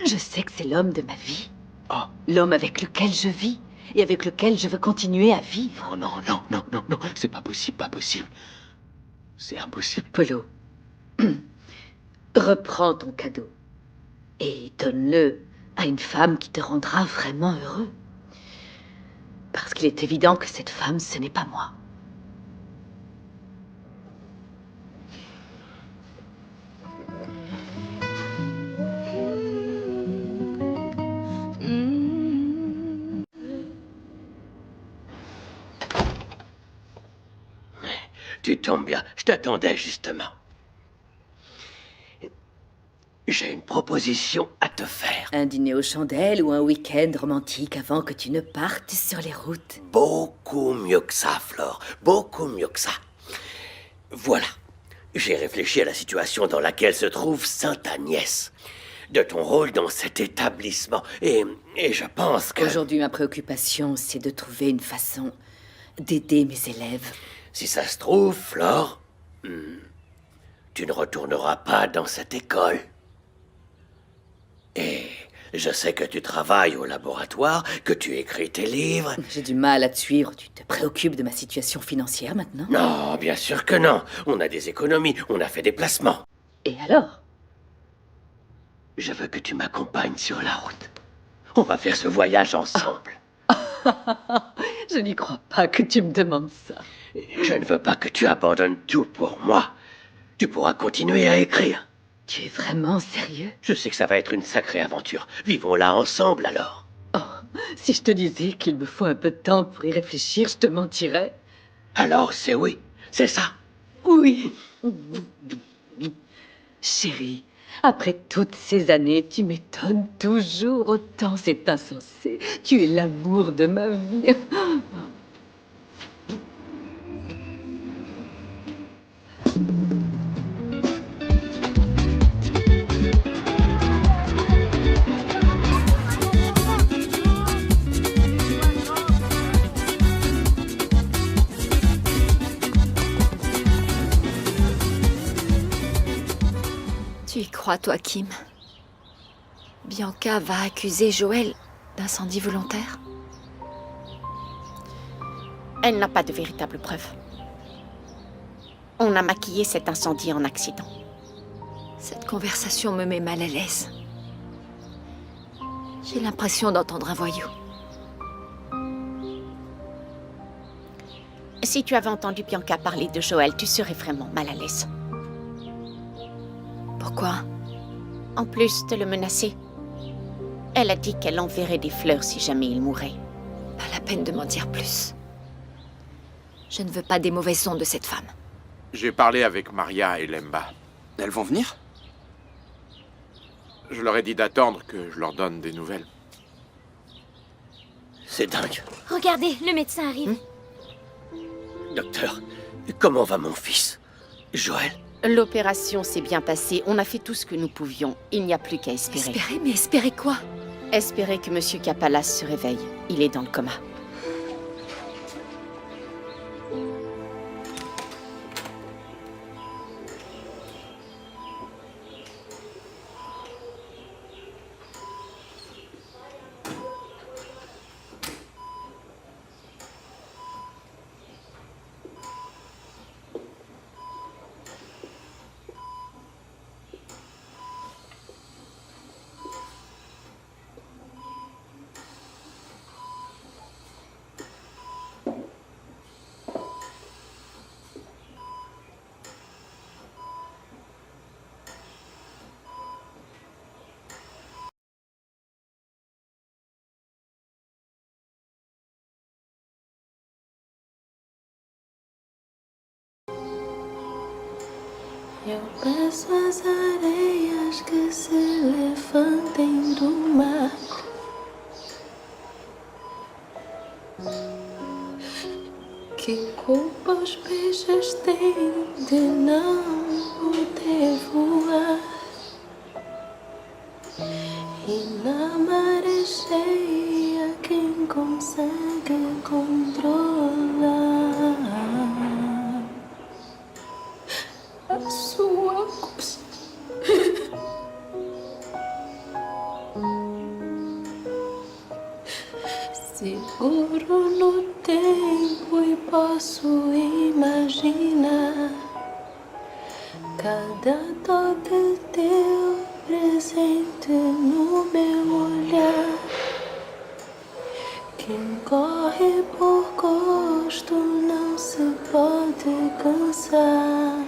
Je sais que c'est l'homme de ma vie. Oh. L'homme avec lequel je vis et avec lequel je veux continuer à vivre. Oh non, non, non, non, non, c'est pas possible, pas possible. C'est impossible. Polo, reprends ton cadeau et donne-le à une femme qui te rendra vraiment heureux. Parce qu'il est évident que cette femme, ce n'est pas moi. Tu tombes bien, je t'attendais justement. J'ai une proposition à te faire. Un dîner aux chandelles ou un week-end romantique avant que tu ne partes sur les routes. Beaucoup mieux que ça, Flore. Beaucoup mieux que ça. Voilà. J'ai réfléchi à la situation dans laquelle se trouve Sainte Agnès. De ton rôle dans cet établissement. Et je pense que... Aujourd'hui, ma préoccupation, c'est de trouver une façon d'aider mes élèves. Si ça se trouve, Flore, tu ne retourneras pas dans cette école. Et je sais que tu travailles au laboratoire, que tu écris tes livres. J'ai du mal à te suivre. Tu te préoccupes de ma situation financière maintenant? Non, bien sûr que non. On a des économies, on a fait des placements. Et alors? Je veux que tu m'accompagnes sur la route. On va faire ce voyage ensemble. Je n'y crois pas que tu me demandes ça. Je ne veux pas que tu abandonnes tout pour moi. Tu pourras continuer à écrire. Tu es vraiment sérieux? Je sais que ça va être une sacrée aventure. Vivons-la ensemble alors. Oh, si je te disais qu'il me faut un peu de temps pour y réfléchir, je te mentirais. Alors c'est oui, c'est ça. Oui. Chérie, après toutes ces années, tu m'étonnes toujours autant, c'est insensé. Tu es l'amour de ma vie. Tu y crois, toi, Kim? Bianca va accuser Joël d'incendie volontaire? Elle n'a pas de véritables preuves. On a maquillé cet incendie en accident. Cette conversation me met mal à l'aise. J'ai l'impression d'entendre un voyou. Si tu avais entendu Bianca parler de Joël, tu serais vraiment mal à l'aise. Pourquoi? En plus de le menacer, elle a dit qu'elle enverrait des fleurs si jamais il mourait. Pas la peine de m'en dire plus. Je ne veux pas des mauvais sons de cette femme. J'ai parlé avec Maria et Lemba. Elles vont venir? Je leur ai dit d'attendre que je leur donne des nouvelles. C'est dingue. Regardez, le médecin arrive. Docteur, comment va mon fils? Joël? L'opération s'est bien passée. On a fait tout ce que nous pouvions. Il n'y a plus qu'à espérer. Espérer? Mais espérer quoi? Espérer que Monsieur Kapalas se réveille. Il est dans le coma. Eu peço às areias que se levantem do mar. Que culpa os peixes têm de não poder voar? E na maré cheia quem consegue controlar a sua costa? Seguro no tempo e posso imaginar cada toque teu presente no meu olhar. Quem corre por gosto não se pode cansar.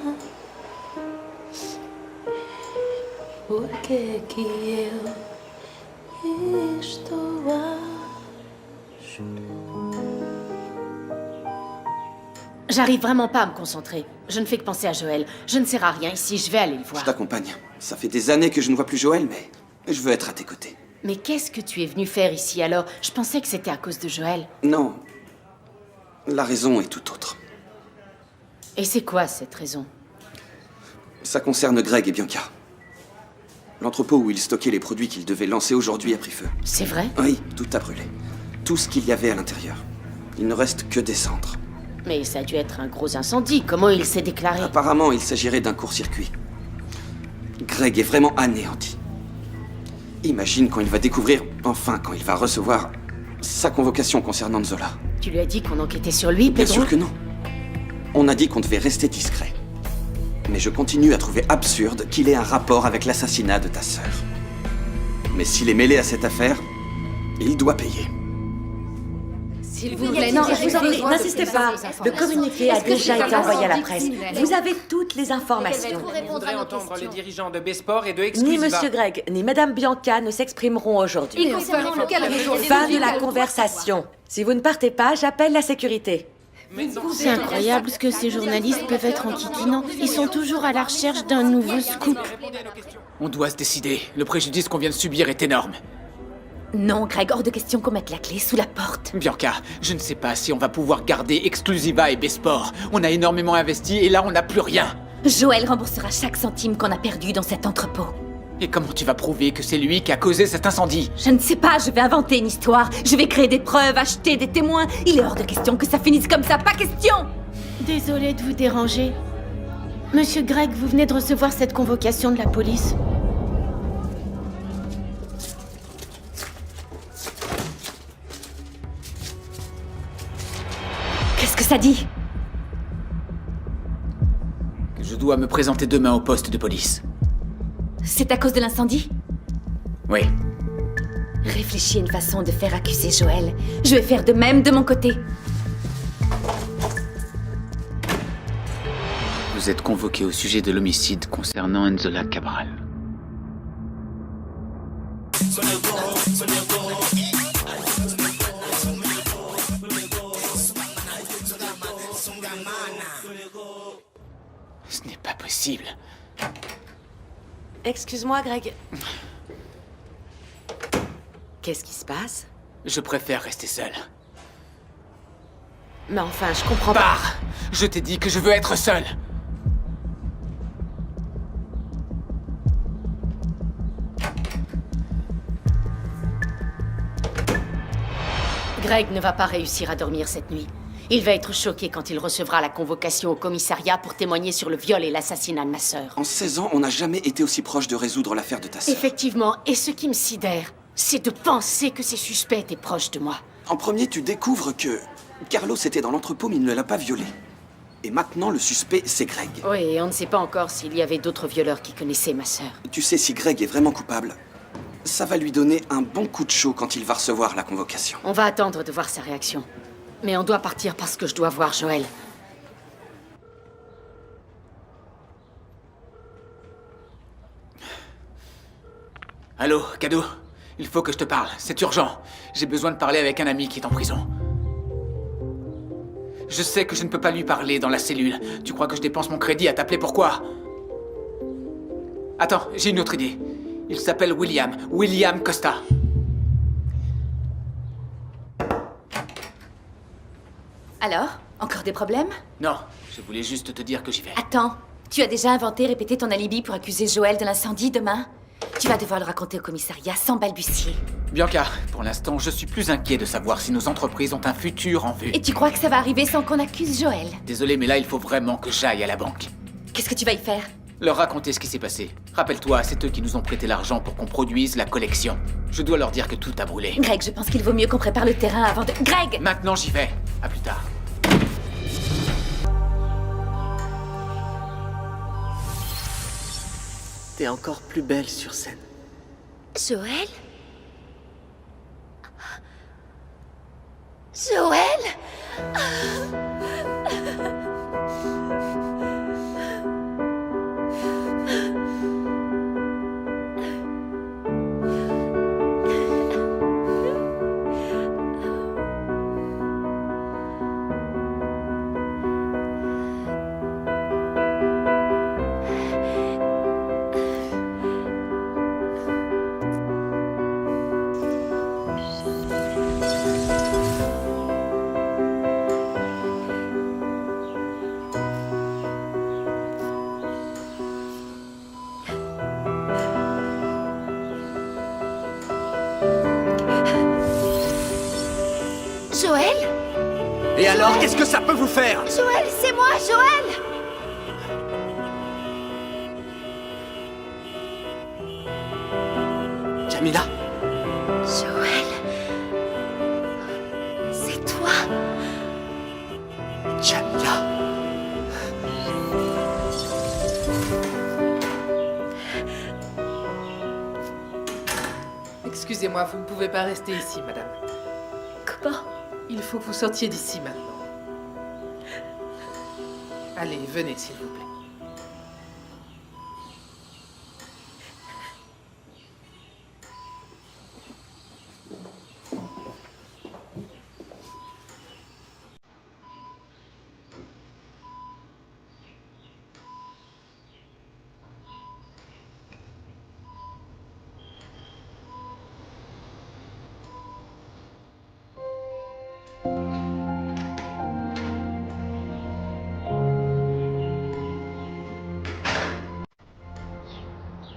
Por que que eu estou J'arrive vraiment pas à me concentrer. Je ne fais que penser à Joël. Je ne sers à rien ici, je vais aller le voir. Je t'accompagne. Ça fait des années que je ne vois plus Joël, mais je veux être à tes côtés. Mais qu'est-ce que tu es venu faire ici alors? Je pensais que c'était à cause de Joël. Non. La raison est tout autre. Et c'est quoi cette raison? Ça concerne Greg et Bianca. L'entrepôt où ils stockaient les produits qu'ils devaient lancer aujourd'hui a pris feu. C'est vrai? Oui, tout a brûlé. Tout ce qu'il y avait à l'intérieur. Il ne reste que des cendres. Mais ça a dû être un gros incendie. Comment il s'est déclaré? Apparemment, il s'agirait d'un court-circuit. Greg est vraiment anéanti. Imagine quand il va découvrir, enfin quand il va recevoir, sa convocation concernant Zola. Tu lui as dit qu'on enquêtait sur lui, Pedro? Bien sûr que non. On a dit qu'on devait rester discret. Mais je continue à trouver absurde qu'il ait un rapport avec l'assassinat de ta sœur. Mais s'il est mêlé à cette affaire, il doit payer. S'il vous plaît, Non, je vous en prie, n'insistez pas. Le communiqué a déjà été envoyé à la presse. Vous avez toutes les informations. Je voudrais entendre les dirigeants de Besport et de Ni Exclusiva. Monsieur Greg, ni Madame Bianca ne s'exprimeront aujourd'hui. Fin de la conversation. Si vous ne partez pas, j'appelle la sécurité. C'est incroyable ce que ces journalistes peuvent être enquiquinants. Ils sont toujours à la recherche d'un nouveau scoop. On doit se décider. Le préjudice qu'on vient de subir est énorme. Non, Greg, hors de question qu'on mette la clé sous la porte. Bianca, je ne sais pas si on va pouvoir garder Exclusiva et Besport. On a énormément investi et là on n'a plus rien. Joël remboursera chaque centime qu'on a perdu dans cet entrepôt. Et comment tu vas prouver que c'est lui qui a causé cet incendie? Je ne sais pas, je vais inventer une histoire. Je vais créer des preuves, acheter des témoins. Il est hors de question que ça finisse comme ça, pas question! Désolée de vous déranger. Monsieur Greg, vous venez de recevoir cette convocation de la police. Qu'est-ce que ça dit? Que je dois me présenter demain au poste de police. C'est à cause de l'incendie? Oui. Réfléchis à une façon de faire accuser Joël. Je vais faire de même de mon côté. Vous êtes convoqué au sujet de l'homicide concernant Enzola Cabral. Ce n'est pas possible. Excuse-moi, Greg. Qu'est-ce qui se passe? Je préfère rester seul. Mais enfin, je comprends pas. Pars! Je t'ai dit que je veux être seul! Greg ne va pas réussir à dormir cette nuit. Il va être choqué quand il recevra la convocation au commissariat pour témoigner sur le viol et l'assassinat de ma sœur. En 16 ans, on n'a jamais été aussi proche de résoudre l'affaire de ta sœur. Effectivement, et ce qui me sidère, c'est de penser que ces suspects étaient proches de moi. En premier, tu découvres que Carlos était dans l'entrepôt mais il ne l'a pas violé. Et maintenant, le suspect, c'est Greg. Oui, et on ne sait pas encore s'il y avait d'autres violeurs qui connaissaient ma sœur. Tu sais, si Greg est vraiment coupable, ça va lui donner un bon coup de chaud quand il va recevoir la convocation. On va attendre de voir sa réaction. Mais on doit partir parce que je dois voir Joël. Allô, Cadeau? Il faut que je te parle, c'est urgent. J'ai besoin de parler avec un ami qui est en prison. Je sais que je ne peux pas lui parler dans la cellule. Tu crois que je dépense mon crédit à t'appeler pourquoi? Attends, j'ai une autre idée. Il s'appelle William. William Costa. Alors, encore des problèmes? Non, je voulais juste te dire que j'y vais. Attends, tu as déjà inventé, répété ton alibi pour accuser Joël de l'incendie demain? Tu vas devoir le raconter au commissariat sans balbutier. Bianca, pour l'instant, je suis plus inquiet de savoir si nos entreprises ont un futur en vue. Et tu crois que ça va arriver sans qu'on accuse Joël? Désolé, mais là, il faut vraiment que j'aille à la banque. Qu'est-ce que tu vas y faire? Leur raconter ce qui s'est passé. Rappelle-toi, c'est eux qui nous ont prêté l'argent pour qu'on produise la collection. Je dois leur dire que tout a brûlé. Greg, je pense qu'il vaut mieux qu'on prépare le terrain avant de... Greg! Maintenant, j'y vais. À plus tard. T'es encore plus belle sur scène. Joël? Joël? Joël? Et alors, qu'est-ce que ça peut vous faire? Joël, c'est moi, Joël! Jamila? Joël? C'est toi? Jamila? Excusez-moi, vous ne pouvez pas rester ici, madame. Comment? Il faut que vous sortiez d'ici maintenant. Allez, venez, s'il vous plaît.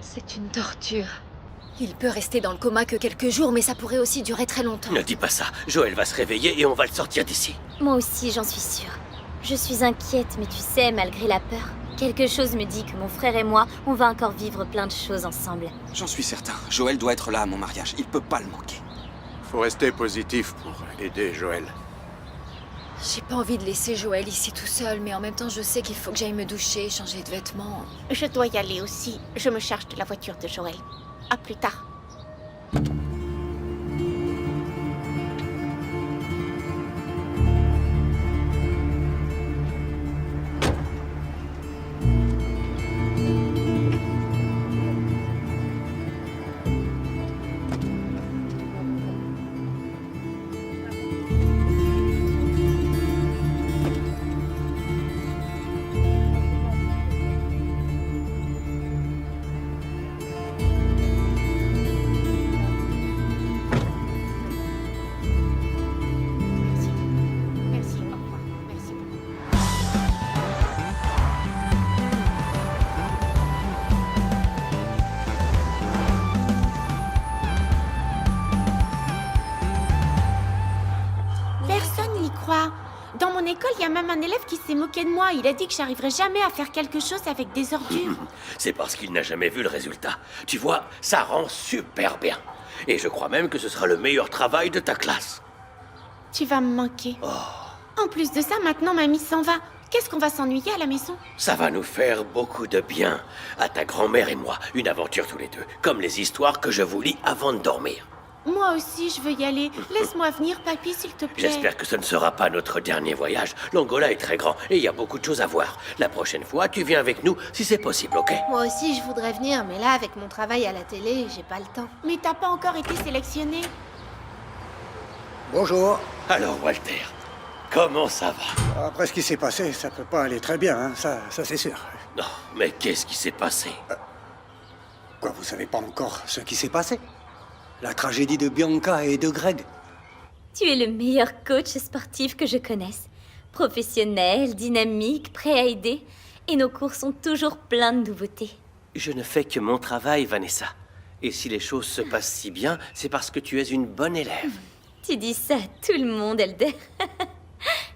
C'est une torture. Il peut rester dans le coma que quelques jours, mais ça pourrait aussi durer très longtemps. Ne dis pas ça. Joël va se réveiller et on va le sortir d'ici. Moi aussi, j'en suis sûre. Je suis inquiète, mais tu sais, malgré la peur, quelque chose me dit que mon frère et moi, on va encore vivre plein de choses ensemble. J'en suis certain. Joël doit être là à mon mariage. Il peut pas le manquer. Faut rester positif pour aider Joël. J'ai pas envie de laisser Joël ici tout seul, mais en même temps, je sais qu'il faut que j'aille me doucher, changer de vêtements. Je dois y aller aussi. Je me charge de la voiture de Joël. À plus tard. Personne n'y croit. Dans mon école, il y a même un élève qui s'est moqué de moi. Il a dit que j'arriverais jamais à faire quelque chose avec des ordures. C'est parce qu'il n'a jamais vu le résultat. Tu vois, ça rend super bien. Et je crois même que ce sera le meilleur travail de ta classe. Tu vas me manquer. En plus de ça, maintenant mamie s'en va. Qu'est-ce qu'on va s'ennuyer à la maison? Ça va nous faire beaucoup de bien. À ta grand-mère et moi, une aventure tous les deux. Comme les histoires que je vous lis avant de dormir. Moi aussi, je veux y aller. Laisse-moi venir, papy, s'il te plaît. J'espère que ce ne sera pas notre dernier voyage. L'Angola est très grand et il y a beaucoup de choses à voir. La prochaine fois, tu viens avec nous si c'est possible, ok? Moi aussi, je voudrais venir, mais là, avec mon travail à la télé, j'ai pas le temps. Mais t'as pas encore été sélectionné. Bonjour. Alors, Walter, comment ça va? Après ce qui s'est passé, ça peut pas aller très bien, hein. Ça c'est sûr. Non, mais qu'est-ce qui s'est passé? Quoi, vous savez pas encore ce qui s'est passé? La tragédie de Bianca et de Greg? Tu es le meilleur coach sportif que je connaisse. Professionnel, dynamique, prêt à aider. Et nos cours sont toujours pleins de nouveautés. Je ne fais que mon travail, Vanessa. Et si les choses se passent si bien, c'est parce que tu es une bonne élève. Tu dis ça à tout le monde, Elder.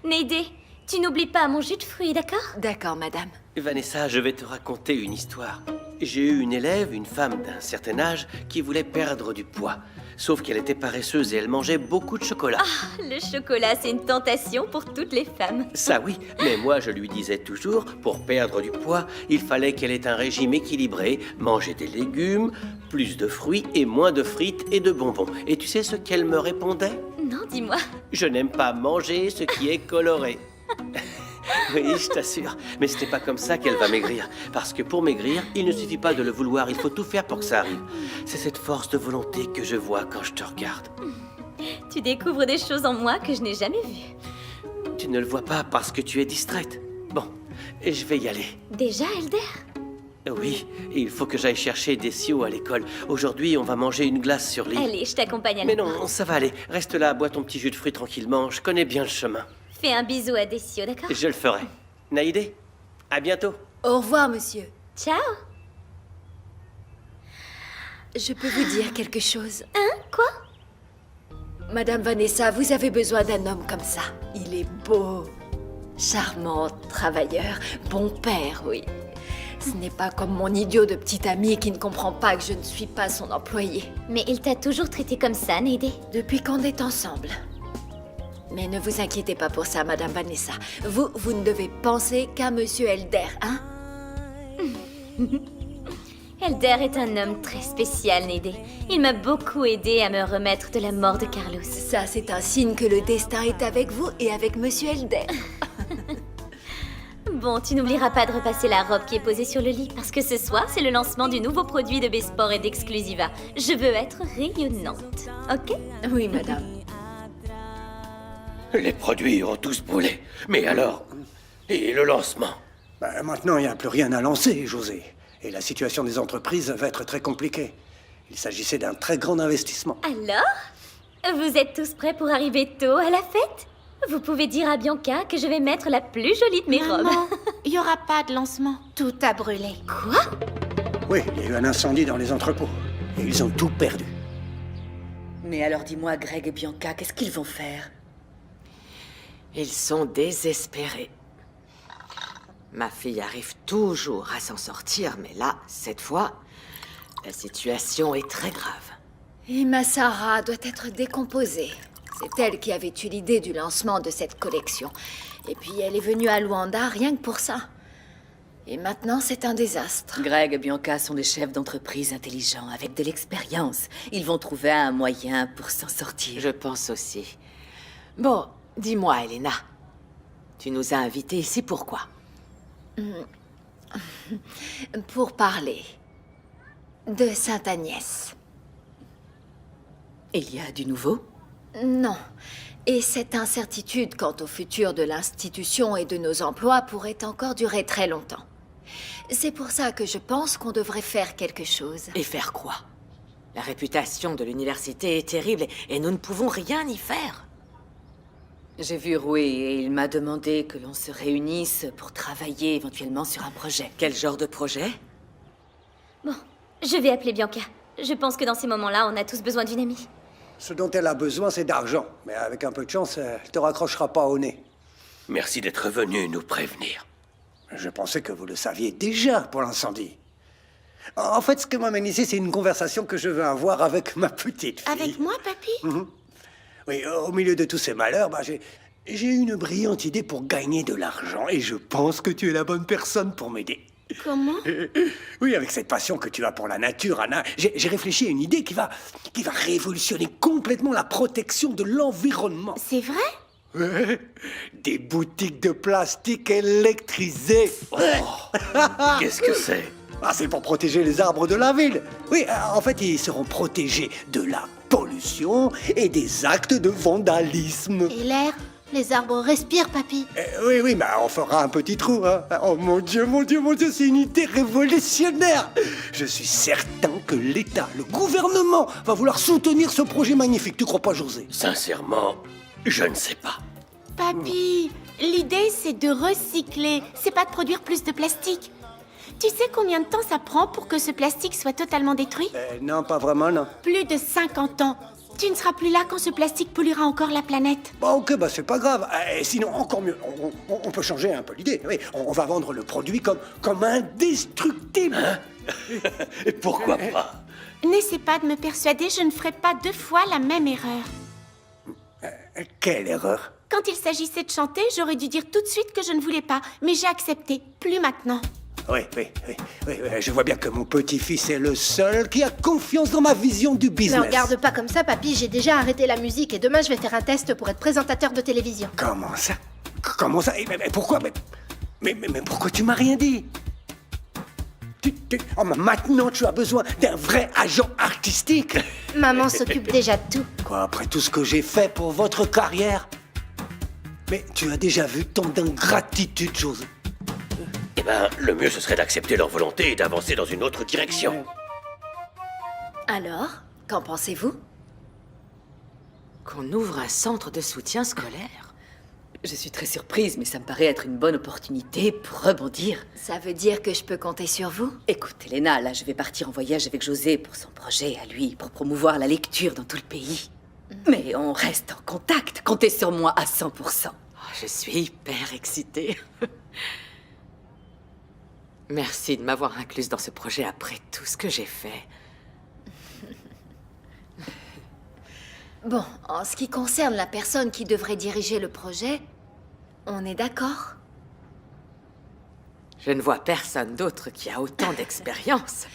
Nédé, tu n'oublies pas mon jus de fruits, d'accord? D'accord, madame. Vanessa, je vais te raconter une histoire. J'ai eu une élève, une femme d'un certain âge, qui voulait perdre du poids. Sauf qu'elle était paresseuse et elle mangeait beaucoup de chocolat. Ah, le chocolat, c'est une tentation pour toutes les femmes. Ça oui, mais moi je lui disais toujours, pour perdre du poids, il fallait qu'elle ait un régime équilibré, manger des légumes, plus de fruits et moins de frites et de bonbons. Et tu sais ce qu'elle me répondait? Non, dis-moi. Je n'aime pas manger ce qui est coloré. Oui, je t'assure. Mais ce n'est pas comme ça qu'elle va maigrir. Parce que pour maigrir, il ne suffit pas de le vouloir, il faut tout faire pour que ça arrive. C'est cette force de volonté que je vois quand je te regarde. Tu découvres des choses en moi que je n'ai jamais vues. Tu ne le vois pas parce que tu es distraite. Bon, je vais y aller. Déjà, Elder? Oui, il faut que j'aille chercher Decio à l'école. Aujourd'hui, on va manger une glace sur l'île. Allez, je t'accompagne à Mais la non, ça va aller. Reste là, bois ton petit jus de fruits tranquillement. Je connais bien le chemin. Fais un bisou à Decio, d'accord? Je le ferai. Naïdé, à bientôt. Au revoir, monsieur. Ciao. Je peux vous dire quelque chose? Hein? Quoi? Madame Vanessa, vous avez besoin d'un homme comme ça. Il est beau, charmant, travailleur, bon père, oui. Ce n'est pas comme mon idiot de petit ami qui ne comprend pas que je ne suis pas son employé. Mais il t'a toujours traité comme ça, Nédé? Depuis qu'on est ensemble. Mais ne vous inquiétez pas pour ça, Madame Vanessa. Vous ne devez penser qu'à Monsieur Elder, hein? Elder est un homme très spécial, Nédé. Il m'a beaucoup aidé à me remettre de la mort de Carlos. Ça, c'est un signe que le destin est avec vous et avec Monsieur Elder. Bon, tu n'oublieras pas de repasser la robe qui est posée sur le lit, parce que ce soir, c'est le lancement du nouveau produit de Besport et d'Exclusiva. Je veux être rayonnante, ok? Oui, madame. Les produits ont tous brûlé. Mais alors? Et le lancement? Maintenant, il n'y a plus rien à lancer, José. Et la situation des entreprises va être très compliquée. Il s'agissait d'un très grand investissement. Alors? Vous êtes tous prêts pour arriver tôt à la fête? Vous pouvez dire à Bianca que je vais mettre la plus jolie de mes robes. Il n'y aura pas de lancement. Tout a brûlé. Quoi? Oui, il y a eu un incendie dans les entrepôts. Et ils ont tout perdu. Mais alors dis-moi, Greg et Bianca, qu'est-ce qu'ils vont faire? Ils sont désespérés. Ma fille arrive toujours à s'en sortir, mais là, cette fois, la situation est très grave. Et ma Sarah doit être décomposée. C'est elle qui avait eu l'idée du lancement de cette collection. Et puis elle est venue à Luanda rien que pour ça. Et maintenant, c'est un désastre. Greg et Bianca sont des chefs d'entreprise intelligents, avec de l'expérience. Ils vont trouver un moyen pour s'en sortir. Je pense aussi. Bon, dis-moi, Elena. Tu nous as invités ici pourquoi? Pour parler de Sainte-Agnès. Il y a du nouveau? Non. Et cette incertitude quant au futur de l'institution et de nos emplois pourrait encore durer très longtemps. C'est pour ça que je pense qu'on devrait faire quelque chose. Et faire quoi? La réputation de l'université est terrible et nous ne pouvons rien y faire. J'ai vu Rui et il m'a demandé que l'on se réunisse pour travailler éventuellement sur un projet. Quel genre de projet? Bon, je vais appeler Bianca. Je pense que dans ces moments-là, on a tous besoin d'une amie. Ce dont elle a besoin, c'est d'argent. Mais avec un peu de chance, elle te raccrochera pas au nez. Merci d'être venu nous prévenir. Je pensais que vous le saviez déjà pour l'incendie. En fait, ce que m'amène ici, c'est une conversation que je veux avoir avec ma petite fille. Avec moi, papy? Oui, au milieu de tous ces malheurs, j'ai eu une brillante idée pour gagner de l'argent. Et je pense que tu es la bonne personne pour m'aider. Comment? Oui, avec cette passion que tu as pour la nature, Anna, j'ai réfléchi à une idée qui va révolutionner complètement la protection de l'environnement. C'est vrai? Ouais. Des boutiques de plastique électrisées. Qu'est-ce que c'est? C'est pour protéger les arbres de la ville. Oui, en fait, ils seront protégés de la pollution et des actes de vandalisme. Et l'air? Les arbres respirent, papy. Oui, oui, mais on fera un petit trou, hein. Oh mon Dieu, mon Dieu, mon Dieu, c'est une idée révolutionnaire. Je suis certain que l'État, le gouvernement, va vouloir soutenir ce projet magnifique. Tu crois pas, José? Sincèrement, je ne sais pas. Papy, l'idée c'est de recycler, c'est pas de produire plus de plastique. Tu sais combien de temps ça prend pour que ce plastique soit totalement détruit? Non, pas vraiment, non. Plus de 50 ans. Tu ne seras plus là quand ce plastique polluera encore la planète. Bon, ok, bah c'est pas grave. Sinon, encore mieux, on peut changer un peu l'idée. Oui, on va vendre le produit comme indestructible. Hein? Et pourquoi pas? N'essaie pas de me persuader, je ne ferai pas 2 fois la même erreur. Quelle erreur? Quand il s'agissait de chanter, j'aurais dû dire tout de suite que je ne voulais pas, mais j'ai accepté. Plus maintenant. Oui, je vois bien que mon petit-fils est le seul qui a confiance dans ma vision du business. Ne regarde pas comme ça, papy. J'ai déjà arrêté la musique et demain je vais faire un test pour être présentateur de télévision. Comment ça? Comment ça? Mais pourquoi? Mais pourquoi tu m'as rien dit? Oh, mais maintenant tu as besoin d'un vrai agent artistique. Maman s'occupe déjà de tout. Quoi, après tout ce que j'ai fait pour votre carrière? Mais tu as déjà vu tant d'ingratitude, José. Eh ben, le mieux ce serait d'accepter leur volonté et d'avancer dans une autre direction. Alors, qu'en pensez-vous? Qu'on ouvre un centre de soutien scolaire? Je suis très surprise, mais ça me paraît être une bonne opportunité pour rebondir. Ça veut dire que je peux compter sur vous? Écoute, Elena, là, je vais partir en voyage avec José pour son projet à lui, pour promouvoir la lecture dans tout le pays. Mais on reste en contact. Comptez sur moi à 100%. Oh, je suis hyper excitée. Merci de m'avoir incluse dans ce projet après tout ce que j'ai fait. Bon, en ce qui concerne la personne qui devrait diriger le projet, on est d'accord? Je ne vois personne d'autre qui a autant d'expérience.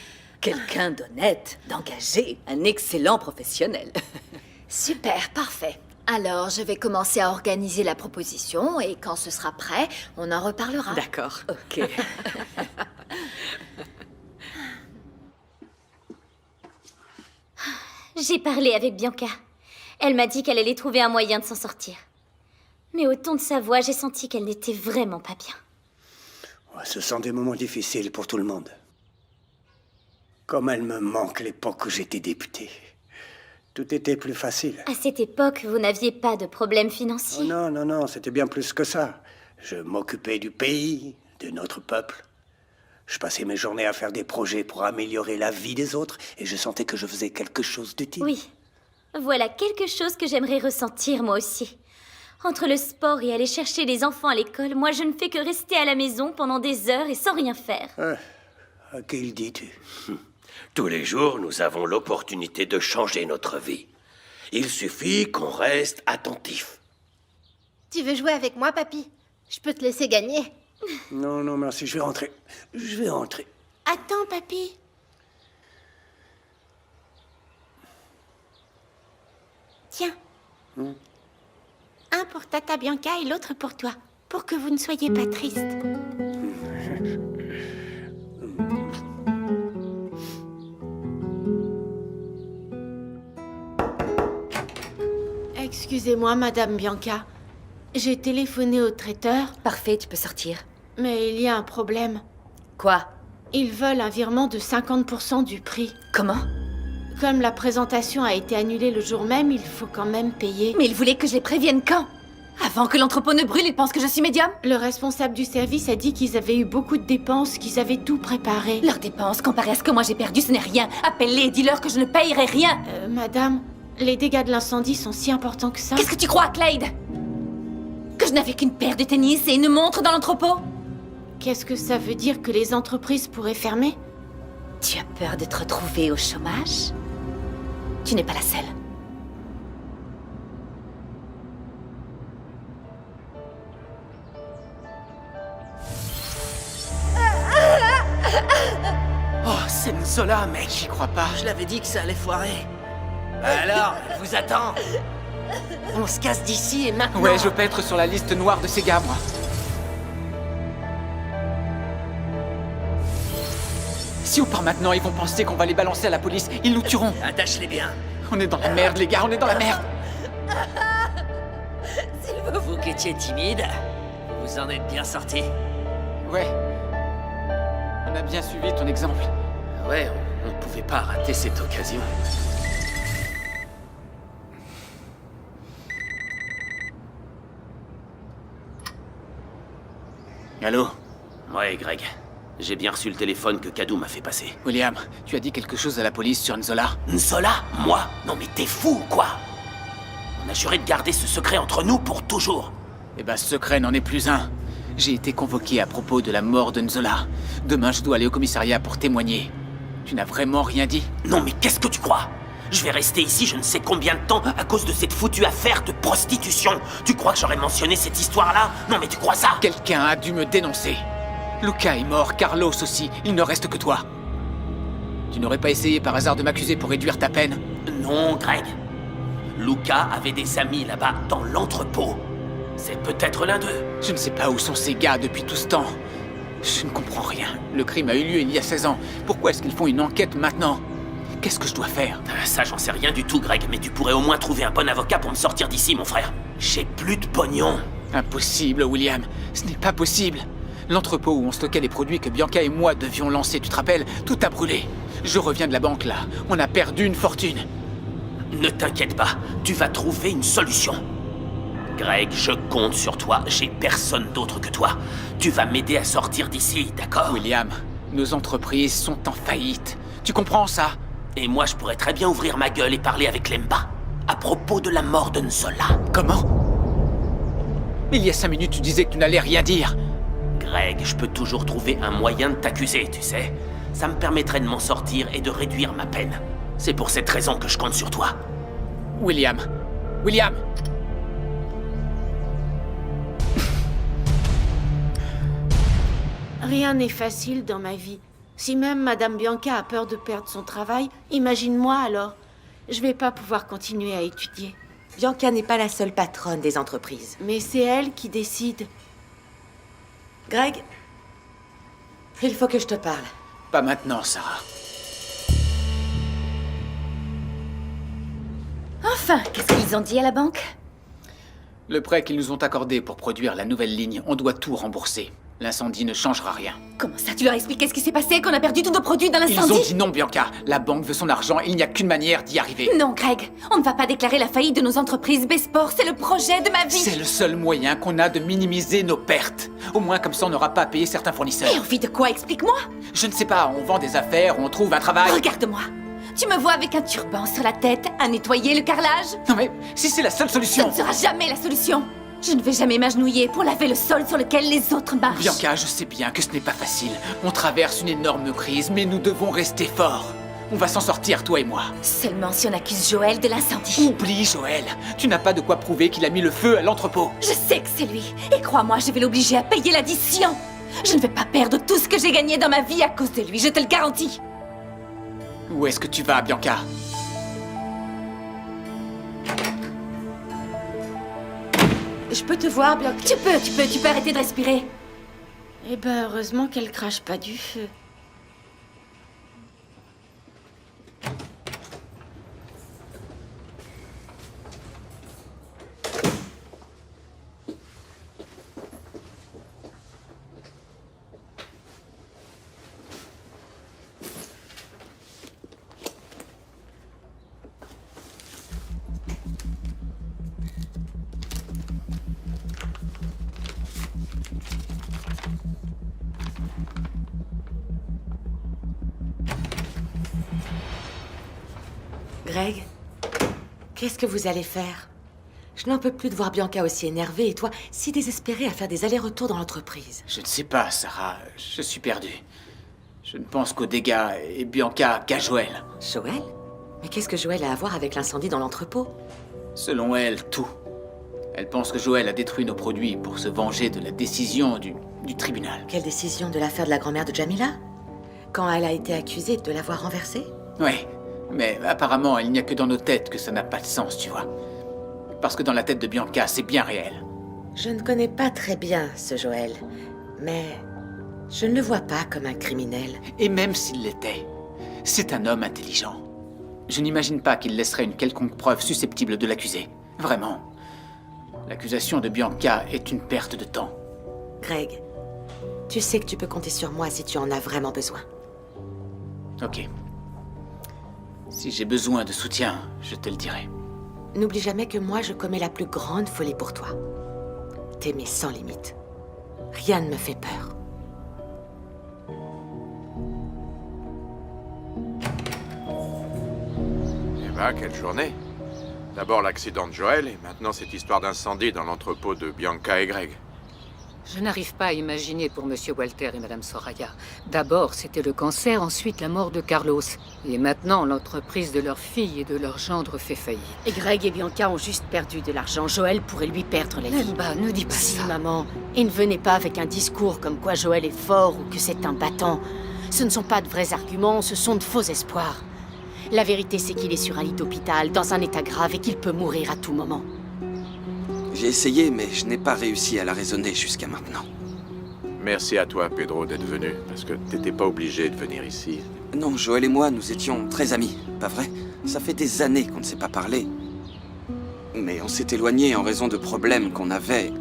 Quelqu'un d'honnête, d'engagé, un excellent professionnel. Super, parfait. Alors, je vais commencer à organiser la proposition et quand ce sera prêt, on en reparlera. D'accord, ok. J'ai parlé avec Bianca. Elle m'a dit qu'elle allait trouver un moyen de s'en sortir. Mais au ton de sa voix, j'ai senti qu'elle n'était vraiment pas bien. Ouais, ce sont des moments difficiles pour tout le monde. Comme elle me manque l'époque où j'étais député. Tout était plus facile. À cette époque, vous n'aviez pas de problème financier. Oh non, c'était bien plus que ça. Je m'occupais du pays, de notre peuple. Je passais mes journées à faire des projets pour améliorer la vie des autres et je sentais que je faisais quelque chose d'utile. Oui. Voilà quelque chose que j'aimerais ressentir moi aussi. Entre le sport et aller chercher les enfants à l'école, moi je ne fais que rester à la maison pendant des heures et sans rien faire. À qui le dis-tu? Tous les jours, nous avons l'opportunité de changer notre vie. Il suffit qu'on reste attentif. Tu veux jouer avec moi, papy? Je peux te laisser gagner. Non, merci, je vais rentrer. Je vais rentrer. Attends, papy. Tiens. Un pour Tata Bianca et l'autre pour toi. Pour que vous ne soyez pas triste. Excusez-moi, Madame Bianca. J'ai téléphoné au traiteur. Parfait, tu peux sortir. Mais il y a un problème. Quoi? Ils veulent un virement de 50% du prix. Comment? Comme la présentation a été annulée le jour même, il faut quand même payer. Mais ils voulaient que je les prévienne quand? Avant que l'entrepôt ne brûle, ils pensent que je suis médium? Le responsable du service a dit qu'ils avaient eu beaucoup de dépenses, qu'ils avaient tout préparé. Leurs dépenses, comparées à ce que moi j'ai perdu, ce n'est rien. Appelle-les et dis-leur que je ne payerai rien. Madame, les dégâts de l'incendie sont si importants que ça. Qu'est-ce que tu crois, Clyde? Que je n'avais qu'une paire de tennis et une montre dans l'entrepôt? Qu'est-ce que ça veut dire que les entreprises pourraient fermer? Tu as peur de te retrouver au chômage? Tu n'es pas la seule. Oh, c'est Nzola, mec, j'y crois pas. Je l'avais dit que ça allait foirer. Alors, elle vous attend. On se casse d'ici et maintenant... Ouais, je peux être sur la liste noire de ces gars, moi. Si on part maintenant, ils vont penser qu'on va les balancer à la police. Ils nous tueront. Attache-les bien. On est dans la merde, les gars, on est dans la merde. S'il Vous qui étiez timide, vous en êtes bien sorti. Ouais. On a bien suivi ton exemple. Ouais, on ne pouvait pas rater cette occasion. Allô? Ouais, Greg. J'ai bien reçu le téléphone que Kadou m'a fait passer. William, tu as dit quelque chose à la police sur Nzola? Nzola? Moi? Non mais t'es fou ou quoi? On a juré de garder ce secret entre nous pour toujours. Eh ben, ce secret n'en est plus un. J'ai été convoqué à propos de la mort de Nzola. Demain, je dois aller au commissariat pour témoigner. Tu n'as vraiment rien dit? Non mais qu'est-ce que tu crois? Je vais rester ici je ne sais combien de temps à cause de cette foutue affaire de prostitution. Tu crois que j'aurais mentionné cette histoire-là? Non mais tu crois ça? Quelqu'un a dû me dénoncer. Luca est mort, Carlos aussi. Il ne reste que toi. Tu n'aurais pas essayé par hasard de m'accuser pour réduire ta peine? Non, Greg. Luca avait des amis là-bas, dans l'entrepôt. C'est peut-être l'un d'eux. Je ne sais pas où sont ces gars depuis tout ce temps. Je ne comprends rien. Le crime a eu lieu il y a 16 ans. Pourquoi est-ce qu'ils font une enquête maintenant? Qu'est-ce que je dois faire? Ça, j'en sais rien du tout, Greg, mais tu pourrais au moins trouver un bon avocat pour me sortir d'ici, mon frère. J'ai plus de pognon. Impossible, William. Ce n'est pas possible. L'entrepôt où on stockait les produits que Bianca et moi devions lancer, tu te rappelles? Tout a brûlé. Je reviens de la banque, là. On a perdu une fortune. Ne t'inquiète pas, tu vas trouver une solution. Greg, je compte sur toi. J'ai personne d'autre que toi. Tu vas m'aider à sortir d'ici, d'accord? William, nos entreprises sont en faillite. Tu comprends ça? Et moi, je pourrais très bien ouvrir ma gueule et parler avec Lemba. À propos de la mort de Nzola. Comment? Il y a 5 minutes, tu disais que tu n'allais rien dire. Greg, je peux toujours trouver un moyen de t'accuser, tu sais. Ça me permettrait de m'en sortir et de réduire ma peine. C'est pour cette raison que je compte sur toi. William. William! Rien n'est facile dans ma vie. Si même Madame Bianca a peur de perdre son travail, imagine-moi alors. Je vais pas pouvoir continuer à étudier. Bianca n'est pas la seule patronne des entreprises. Mais c'est elle qui décide. Greg, il faut que je te parle. Pas maintenant, Sarah. Enfin, qu'est-ce qu'ils ont dit à la banque? Le prêt qu'ils nous ont accordé pour produire la nouvelle ligne, on doit tout rembourser. L'incendie ne changera rien. Comment ça, tu leur expliques ce qui s'est passé, qu'on a perdu tous nos produits dans l'incendie? Ils ont dit non, Bianca. La banque veut son argent et il n'y a qu'une manière d'y arriver. Non, Greg, on ne va pas déclarer la faillite de nos entreprises Besport, c'est le projet de ma vie. C'est le seul moyen qu'on a de minimiser nos pertes. Au moins comme ça on n'aura pas à payer certains fournisseurs. Et envie de quoi? Explique-moi. Je ne sais pas, on vend des affaires, on trouve un travail. Regarde-moi. Tu me vois avec un turban sur la tête, à nettoyer le carrelage? Non mais, si c'est la seule solution... Ce ne sera jamais la solution. Je ne vais jamais m'agenouiller pour laver le sol sur lequel les autres marchent. Bianca, je sais bien que ce n'est pas facile. On traverse une énorme crise, mais nous devons rester forts. On va s'en sortir, toi et moi. Seulement si on accuse Joël de l'incendie. Oublie Joël. Tu n'as pas de quoi prouver qu'il a mis le feu à l'entrepôt. Je sais que c'est lui. Et crois-moi, je vais l'obliger à payer l'addition. Je ne vais pas perdre tout ce que j'ai gagné dans ma vie à cause de lui, je te le garantis. Où est-ce que tu vas, Bianca? Je peux te voir, Bianca? Tu peux arrêter de respirer. Eh ben, heureusement qu'elle crache pas du feu. Greg, qu'est-ce que vous allez faire? Je n'en peux plus de voir Bianca aussi énervée et toi si désespérée à faire des allers-retours dans l'entreprise. Je ne sais pas, Sarah. Je suis perdu. Je ne pense qu'aux dégâts et Bianca qu'à Joël. Joël? Mais qu'est-ce que Joël a à voir avec l'incendie dans l'entrepôt? Selon elle, tout. Elle pense que Joël a détruit nos produits pour se venger de la décision du tribunal. Quelle décision? De l'affaire de la grand-mère de Jamila? Quand elle a été accusée de l'avoir renversée? Oui, mais apparemment, il n'y a que dans nos têtes que ça n'a pas de sens, tu vois. Parce que dans la tête de Bianca, c'est bien réel. Je ne connais pas très bien ce Joël, mais je ne le vois pas comme un criminel. Et même s'il l'était, c'est un homme intelligent. Je n'imagine pas qu'il laisserait une quelconque preuve susceptible de l'accuser. Vraiment. L'accusation de Bianca est une perte de temps. Greg, tu sais que tu peux compter sur moi si tu en as vraiment besoin. Ok. Si j'ai besoin de soutien, je te le dirai. N'oublie jamais que moi, je commets la plus grande folie pour toi. T'aimer sans limite. Rien ne me fait peur. Eh ben, quelle journée. D'abord l'accident de Joël, et maintenant cette histoire d'incendie dans l'entrepôt de Bianca et Greg. Je n'arrive pas à imaginer pour Monsieur Walter et Madame Soraya. D'abord, c'était le cancer, ensuite la mort de Carlos. Et maintenant, l'entreprise de leur fille et de leur gendre fait faillite. Et Greg et Bianca ont juste perdu de l'argent. Joël pourrait lui perdre la vie. Bah, ne dis pas si, ça. maman. Et ne venez pas avec un discours comme quoi Joël est fort ou que c'est un battant. Ce ne sont pas de vrais arguments, ce sont de faux espoirs. La vérité, c'est qu'il est sur un lit d'hôpital, dans un état grave et qu'il peut mourir à tout moment. J'ai essayé, mais je n'ai pas réussi à la raisonner jusqu'à maintenant. Merci à toi, Pedro, d'être venu, parce que t'étais pas obligé de venir ici. Non, Joël et moi, nous étions très amis, pas vrai? Ça fait des années qu'on ne s'est pas parlé. Mais on s'est éloignés en raison de problèmes qu'on avait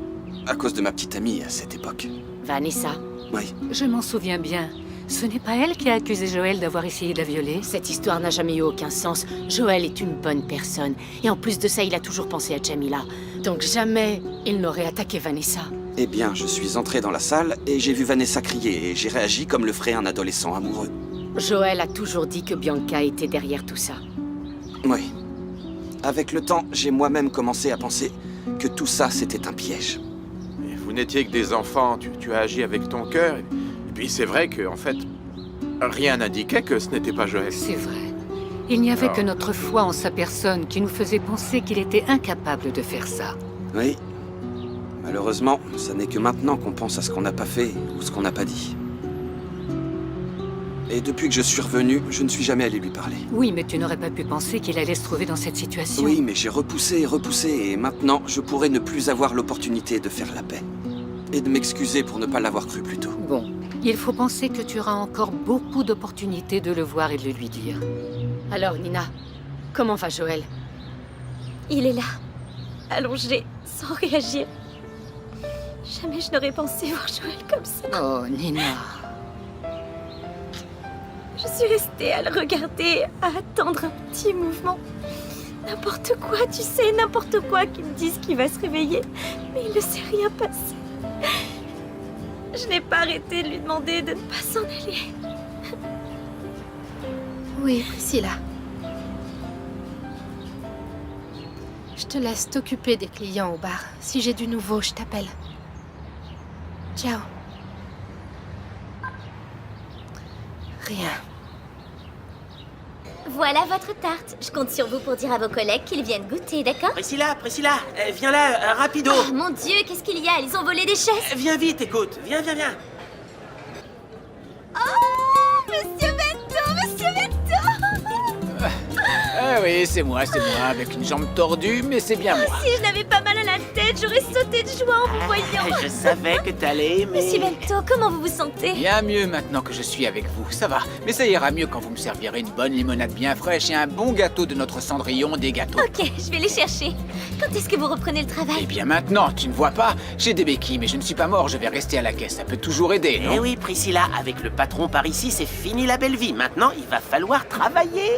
à cause de ma petite amie à cette époque. Vanessa. Oui. Je m'en souviens bien. Ce n'est pas elle qui a accusé Joël d'avoir essayé de la violer? Cette histoire n'a jamais eu aucun sens. Joël est une bonne personne. Et en plus de ça, il a toujours pensé à Jamila. Donc jamais il n'aurait attaqué Vanessa. Eh bien, je suis entré dans la salle et j'ai vu Vanessa crier et j'ai réagi comme le ferait un adolescent amoureux. Joël a toujours dit que Bianca était derrière tout ça. Oui. Avec le temps, j'ai moi-même commencé à penser que tout ça, c'était un piège. Et vous n'étiez que des enfants, tu as agi avec ton cœur. Et puis c'est vrai que, en fait, rien n'indiquait que ce n'était pas Joël. C'est vrai. Il n'y avait que notre foi en sa personne qui nous faisait penser qu'il était incapable de faire ça. Oui. Malheureusement, ça n'est que maintenant qu'on pense à ce qu'on n'a pas fait ou ce qu'on n'a pas dit. Et depuis que je suis revenu, je ne suis jamais allé lui parler. Oui, mais tu n'aurais pas pu penser qu'il allait se trouver dans cette situation. Oui, mais j'ai repoussé et repoussé, et maintenant, je pourrais ne plus avoir l'opportunité de faire la paix. Et de m'excuser pour ne pas l'avoir cru plus tôt. Bon, il faut penser que tu auras encore beaucoup d'opportunités de le voir et de le lui dire. Alors, Nina, comment va Joël? Il est là, allongé, sans réagir. Jamais je n'aurais pensé voir Joël comme ça. Oh, Nina. Je suis restée à le regarder, à attendre un petit mouvement. N'importe quoi, tu sais, n'importe quoi qui me dise qu'il va se réveiller. Mais il ne s'est rien passé. Je n'ai pas arrêté de lui demander de ne pas s'en aller. Oui, Priscilla. Je te laisse t'occuper des clients au bar. Si j'ai du nouveau, je t'appelle. Ciao. Rien. Voilà votre tarte. Je compte sur vous pour dire à vos collègues qu'ils viennent goûter, d'accord? Priscilla, viens là, rapido. Oh, mon Dieu, qu'est-ce qu'il y a? Ils ont volé des chaises. Viens vite, écoute. Viens. Oh, Monsieur Bento, Monsieur Bento. Ah oui, c'est moi, avec une jambe tordue, mais c'est bien moi. Si je n'avais pas mal à la tête, j'aurais sauté de joie en vous voyant. Je savais que t'allais aimer. Monsieur Bento, comment vous vous sentez? Bien mieux maintenant que je suis avec vous, ça va. Mais ça ira mieux quand vous me servirez une bonne limonade bien fraîche et un bon gâteau de notre Cendrillon des gâteaux. Ok, je vais les chercher. Quand est-ce que vous reprenez le travail? Eh bien maintenant, tu ne vois pas? J'ai des béquilles, mais je ne suis pas mort, je vais rester à la caisse. Ça peut toujours aider, non? Eh oui, Priscilla, avec le patron par ici, c'est fini la belle vie. Maintenant, il va falloir travailler.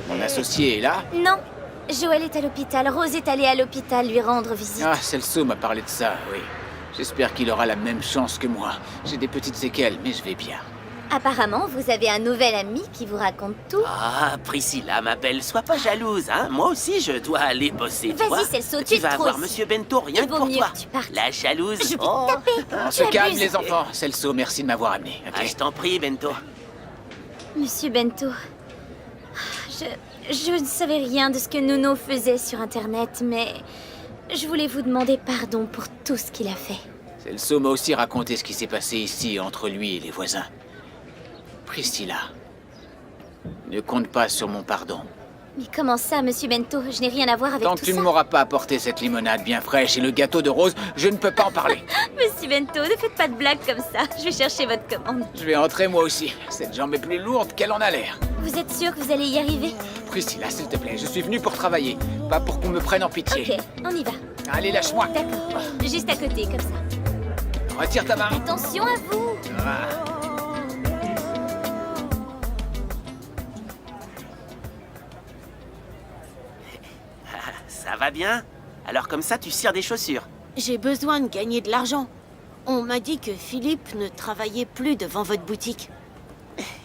Mon associé est là? Non. Joël est à l'hôpital. Rose est allée à l'hôpital lui rendre visite. Ah, Celso m'a parlé de ça, oui. J'espère qu'il aura la même chance que moi. J'ai des petites séquelles, mais je vais bien. Apparemment, vous avez un nouvel ami qui vous raconte tout. Ah, Priscilla, ma belle, sois pas jalouse, hein. Moi aussi, je dois aller bosser, tu vois. Vas-y, Celso, Tu tu vas te avoir trousses. Monsieur Bento rien Il que vaut pour mieux toi. que tu partes. La jalouse. Je vais te taper. On Tu se calme, abuses. les enfants. Celso, merci de m'avoir amené. ok? Ah, je t'en prie, Bento. Monsieur Bento, je ne savais rien de ce que Nono faisait sur Internet, mais je voulais vous demander pardon pour tout ce qu'il a fait. Celso m'a aussi raconté ce qui s'est passé ici entre lui et les voisins. Priscilla, ne compte pas sur mon pardon. Mais comment ça, monsieur Bento? Je n'ai rien à voir avec Tant tout que tu ça. ne m'auras pas apporté cette limonade bien fraîche et le gâteau de rose, je ne peux pas en parler. Monsieur Bento, ne faites pas de blagues comme ça. Je vais chercher votre commande. Je vais entrer moi aussi. Cette jambe est plus lourde qu'elle en a l'air. Vous êtes sûr que vous allez y arriver? Priscilla, s'il te plaît, je suis venu pour travailler, pas pour qu'on me prenne en pitié. Ok, on y va. Allez, lâche-moi. D'accord. Juste à côté, comme ça. Retire ta main. Attention à vous. Ah. Ça va bien? Alors comme ça, tu cires des chaussures. J'ai besoin de gagner de l'argent. On m'a dit que Philippe ne travaillait plus devant votre boutique.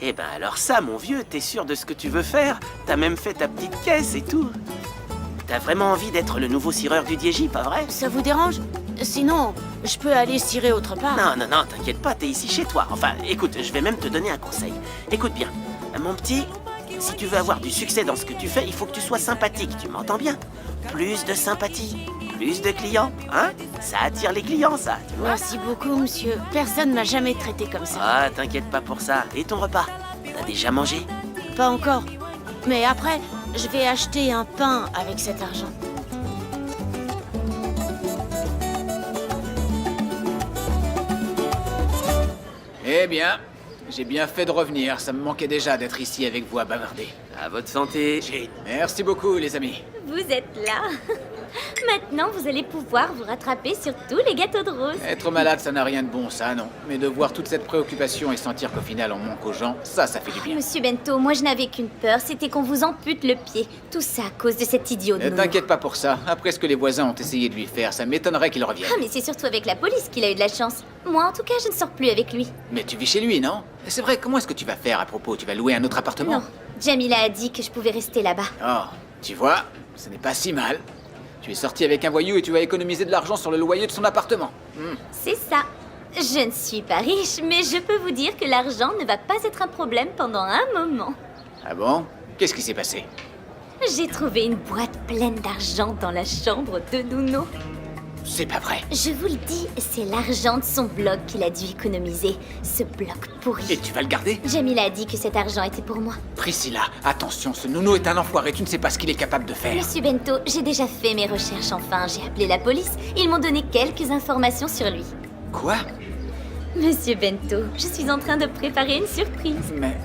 Eh ben alors ça, mon vieux, t'es sûr de ce que tu veux faire? T'as même fait ta petite caisse et tout. T'as vraiment envie d'être le nouveau cireur du Diégy, pas vrai? Ça vous dérange? Sinon, je peux aller cirer autre part. Non, t'inquiète pas, t'es ici chez toi. Enfin, écoute, je vais même te donner un conseil. Écoute bien, mon petit, si tu veux avoir du succès dans ce que tu fais, il faut que tu sois sympathique, tu m'entends bien? Plus de sympathie, plus de clients, hein? Ça attire les clients, ça, tu vois? Merci beaucoup, monsieur. Personne m'a jamais traité comme ça. Ah, t'inquiète pas pour ça. Et ton repas? T'as déjà mangé? Pas encore. Mais après, je vais acheter un pain avec cet argent. Eh bien, j'ai bien fait de revenir. Ça me manquait déjà d'être ici avec vous à bavarder. À votre santé. Merci beaucoup, les amis. Vous êtes là. Maintenant, vous allez pouvoir vous rattraper sur tous les gâteaux de rose. Être malade, ça n'a rien de bon, ça, non. Mais de voir toute cette préoccupation et sentir qu'au final on manque aux gens, ça fait du bien. Monsieur Bento, moi je n'avais qu'une peur, c'était qu'on vous ampute le pied. Tout ça à cause de cet idiot de Ne Nono. t'inquiète pas pour ça. Après ce que les voisins ont essayé de lui faire, ça m'étonnerait qu'il revienne. Ah mais c'est surtout avec la police qu'il a eu de la chance. Moi en tout cas, je ne sors plus avec lui. Mais tu vis chez lui, non? C'est vrai, comment est-ce que tu vas faire à propos? Tu vas louer un autre appartement? Non, Jamila a dit que je pouvais rester là-bas. Oh, tu vois, ce n'est pas si mal. Tu es sorti avec un voyou et tu vas économiser de l'argent sur le loyer de son appartement. C'est ça. Je ne suis pas riche, mais je peux vous dire que l'argent ne va pas être un problème pendant un moment. Ah bon? Qu'est-ce qui s'est passé? J'ai trouvé une boîte pleine d'argent dans la chambre de Nuno. C'est pas vrai. Je vous le dis, c'est l'argent de son blog qu'il a dû économiser. Ce blog pourri. Et tu vas le garder? Jamila a dit que cet argent était pour moi. Priscilla, attention, ce Nuno est un enfoiré, tu ne sais pas ce qu'il est capable de faire. Monsieur Bento, j'ai déjà fait mes recherches enfin. J'ai appelé la police. Ils m'ont donné quelques informations sur lui. Quoi? Monsieur Bento, je suis en train de préparer une surprise. Mais...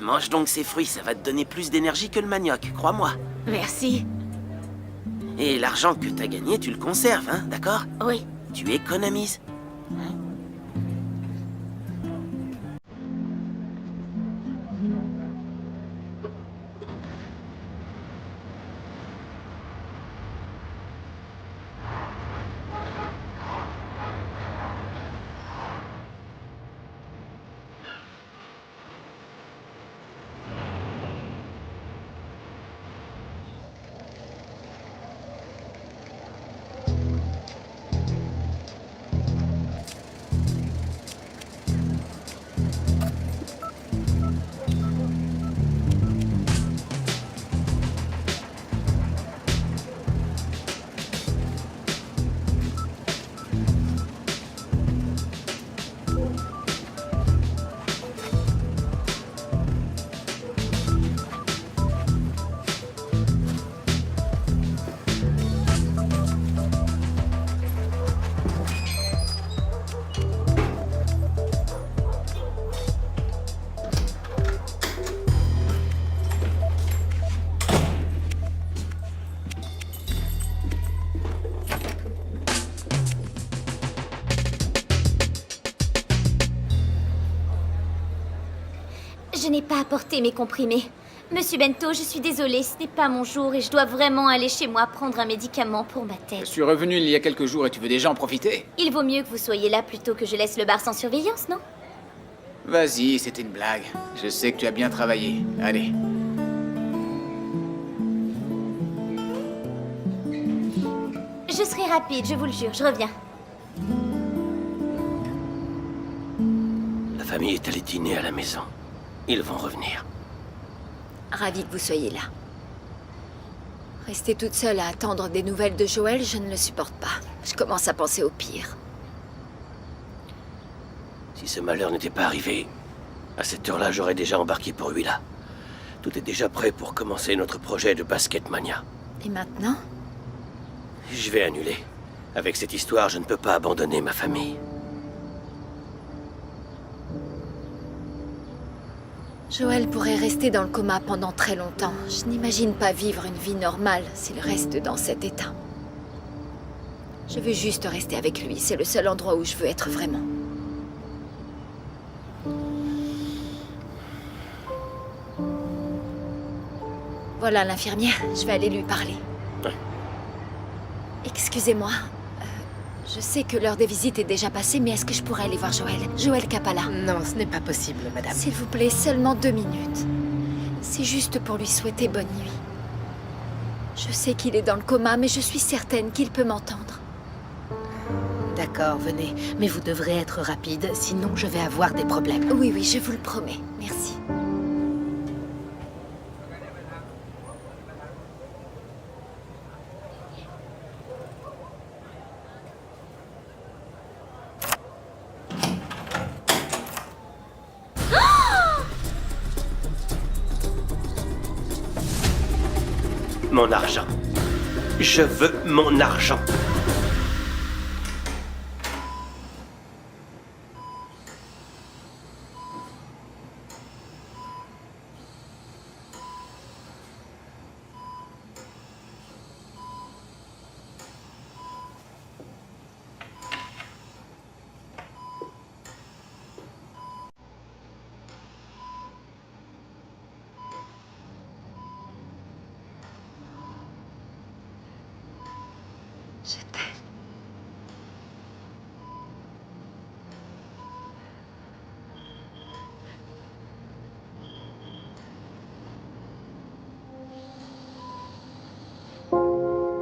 Mange donc ces fruits, ça va te donner plus d'énergie que le manioc, crois-moi. Merci. Et l'argent que t'as gagné, tu le conserves, hein, d'accord? Oui. Tu économises. Je n'ai pas apporté mes comprimés. Monsieur Bento, je suis désolée, ce n'est pas mon jour et je dois vraiment aller chez moi prendre un médicament pour ma Je tête. suis revenu il y a quelques jours et tu veux déjà en profiter? Il vaut mieux que vous soyez là plutôt que je laisse le bar sans surveillance, non? Vas-y, c'était une blague. Je sais que tu as bien travaillé. Allez. Je serai rapide, je vous le jure, je reviens. La famille est allée dîner à la maison. Ils vont revenir. Ravi que vous soyez là. Rester toute seule à attendre des nouvelles de Joël, je ne le supporte pas. Je commence à penser au pire. Si ce malheur n'était pas arrivé, à cette heure-là, j'aurais déjà embarqué pour Huila. Tout est déjà prêt pour commencer notre projet de Basketmania. Et maintenant? Je vais annuler. Avec cette histoire, je ne peux pas abandonner ma famille. Joël pourrait rester dans le coma pendant très longtemps. Je n'imagine pas vivre une vie normale s'il reste dans cet état. Je veux juste rester avec lui. C'est le seul endroit où je veux être vraiment. Voilà l'infirmière. Je vais aller lui parler. Ouais. Excusez-moi. Je sais que l'heure des visites est déjà passée, mais est-ce que je pourrais aller voir Joël? Joël Capala. Non, ce n'est pas possible, madame. S'il vous plaît, seulement 2 minutes. C'est juste pour lui souhaiter bonne nuit. Je sais qu'il est dans le coma, mais je suis certaine qu'il peut m'entendre. D'accord, venez. Mais vous devrez être rapide, sinon je vais avoir des problèmes. Oui, oui, je vous le promets. Merci. Mon argent. Je veux mon argent. Je t'aime.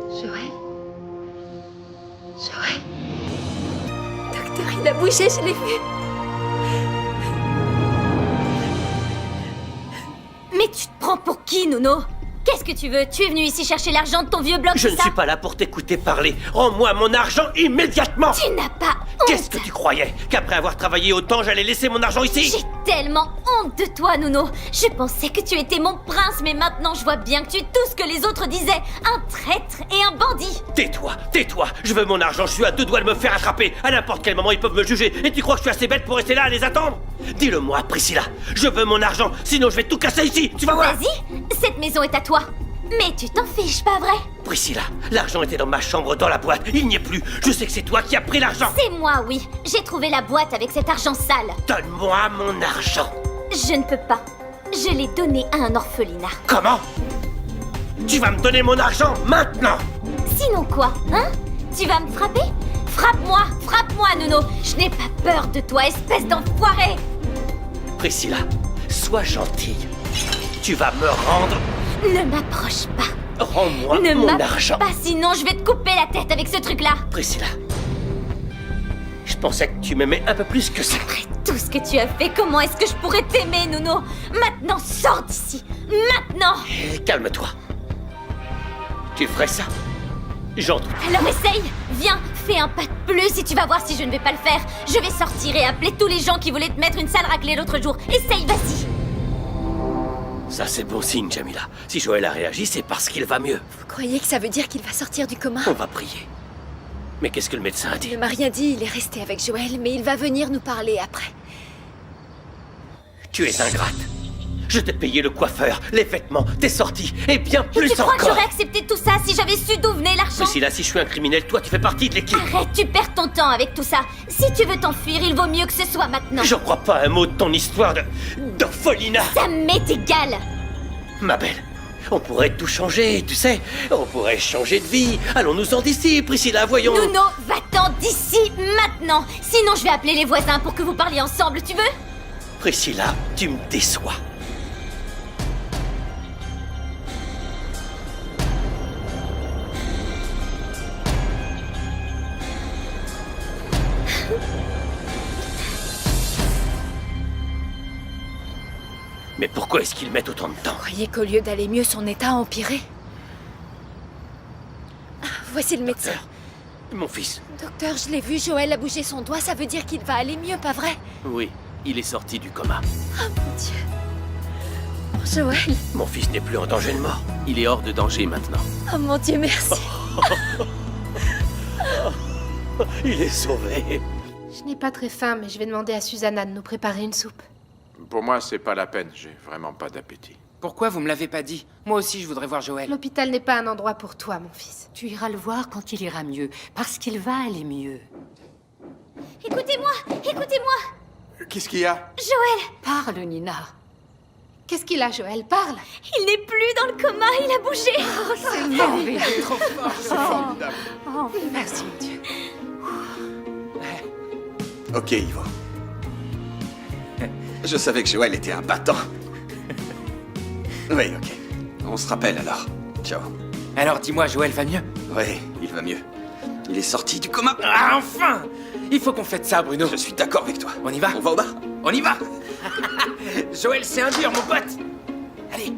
Joël? Joël? Docteur, il a bougé, je l'ai vu. Mais tu te prends pour qui, Nuno? Qu'est-ce que tu veux? Tu es venu ici chercher l'argent de ton vieux bloc, Je c'est ne ça? suis pas là pour t'écouter parler. Rends-moi mon argent immédiatement. Tu n'as pas honte. Qu'est-ce que tu croyais? Qu'après avoir travaillé autant, j'allais laisser mon argent ici? J'ai tellement honte de toi, Nuno. Je pensais que tu étais mon prince, mais maintenant je vois bien que tu es tout ce que les autres disaient. Un traître et un bandit. Tais-toi, tais-toi. Je veux mon argent, je suis à 2 doigts de me faire attraper. À n'importe quel moment, ils peuvent me juger. Et tu crois que je suis assez bête pour rester là à les attendre? Dis-le-moi, Priscilla. Je veux mon argent, sinon je vais tout casser ici. Tu vas voir. Vas-y, cette maison est à toi. Mais tu t'en fiches, pas vrai? Priscilla, l'argent était dans ma chambre, dans la boîte. Il n'y est plus. Je sais que c'est toi qui as pris l'argent. C'est moi, oui. J'ai trouvé la boîte avec cet argent sale. Donne-moi mon argent. Je ne peux pas. Je l'ai donné à un orphelinat. Comment? Tu vas me donner mon argent maintenant? Sinon quoi, hein? Tu vas me frapper? Frappe-moi, Nuno. Je n'ai pas peur de toi, espèce d'enfoiré. Priscilla, sois gentille. Tu vas me rendre... Ne m'approche pas. Rends-moi Ne mon m'approche argent. pas, sinon je vais te couper la tête avec ce truc-là. Priscilla, je pensais que tu m'aimais un peu plus que ça. Après tout ce que tu as fait, comment est-ce que je pourrais t'aimer, Nuno? Maintenant, sors d'ici. Maintenant. Calme-toi. Tu ferais ça? J'en doute. Alors essaye. Viens, fais un pas de plus et tu vas voir si je ne vais pas le faire. Je vais sortir et appeler tous les gens qui voulaient te mettre une sale raclée l'autre jour. Essaye, vas-y. Ça, c'est bon signe, Jamila. Si Joël a réagi, c'est parce qu'il va mieux. Vous croyez que ça veut dire qu'il va sortir du coma? On va prier. Mais qu'est-ce que le médecin a dit? Il ne m'a rien dit, il est resté avec Joël, mais il va venir nous parler après. Tu es ingrate. Je t'ai payé le coiffeur, les vêtements, tes sorties, et bien plus Tu crois que encore. j'aurais accepté tout ça si j'avais su d'où venait l'argent? Priscilla, si je suis un criminel, toi, tu fais partie de l'équipe. Arrête, tu perds ton temps avec tout ça. Si tu veux t'enfuir, il vaut mieux que ce soit maintenant. J'en crois pas un mot de ton histoire d'orphelinat. Ça m'est égal. Ma belle, on pourrait tout changer, tu sais. On pourrait changer de vie. Allons-nous-en d'ici, Priscilla, voyons. Nuno, va-t'en d'ici maintenant. Sinon, je vais appeler les voisins pour que vous parliez ensemble, tu veux? Priscilla, tu me déçois. Mais pourquoi est-ce qu'ils mettent autant de temps? Vous croyez qu'au lieu d'aller mieux, son état a empiré? Ah, voici le médecin. Mon fils. Docteur, je l'ai vu, Joël a bougé son doigt, ça veut dire qu'il va aller mieux, pas vrai? Oui, il est sorti du coma. Oh mon Dieu. Oh, Joël. Mon fils n'est plus en danger de mort. Il est hors de danger maintenant. Oh mon Dieu, merci. Il est sauvé. Je n'ai pas très faim, mais je vais demander à Susanna de nous préparer une soupe. Pour moi, c'est pas la peine. J'ai vraiment pas d'appétit. Pourquoi vous me l'avez pas dit? Moi aussi, je voudrais voir Joël. L'hôpital n'est pas un endroit pour toi, mon fils. Tu iras le voir quand il ira mieux, parce qu'il va aller mieux. Écoutez-moi, écoutez-moi. Qu'est-ce qu'il y a? Joël. Parle, Nina. Qu'est-ce qu'il a, Joël? Parle. Il n'est plus dans le coma, il a bougé. Oh, c'est merveilleux. Trop fort, c'est formidable. Oh, merci, mon Dieu. Ok, Ivo. Je savais que Joël était un battant. Oui, ok. On se rappelle alors. Ciao. Alors dis-moi, Joël va mieux? Oui, il va mieux. Il est sorti du coma. Ah, enfin! Il faut qu'on fête ça, Bruno. Je suis d'accord avec toi. On y va? On va au bar? On y va. Joël, c'est un dur, mon pote. Allez.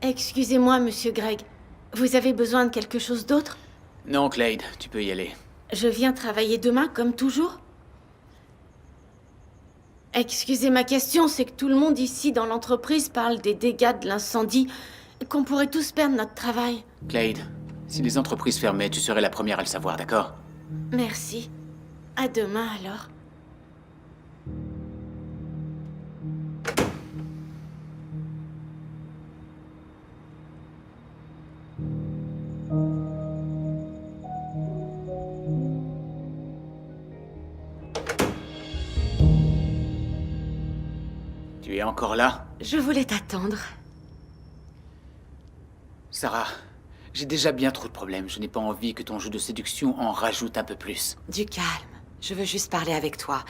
Excusez-moi, monsieur Greg. Vous avez besoin de quelque chose d'autre? Non, Clade, tu peux y aller. Je viens travailler demain, comme toujours? Excusez ma question, c'est que tout le monde ici dans l'entreprise parle des dégâts de l'incendie, qu'on pourrait tous perdre notre travail. Clade, si les entreprises fermaient, tu serais la première à le savoir, d'accord? Merci. À demain, alors. Tu es encore là? Je voulais t'attendre. Sarah, j'ai déjà bien trop de problèmes. Je n'ai pas envie que ton jeu de séduction en rajoute un peu plus. Du calme. Je veux juste parler avec toi.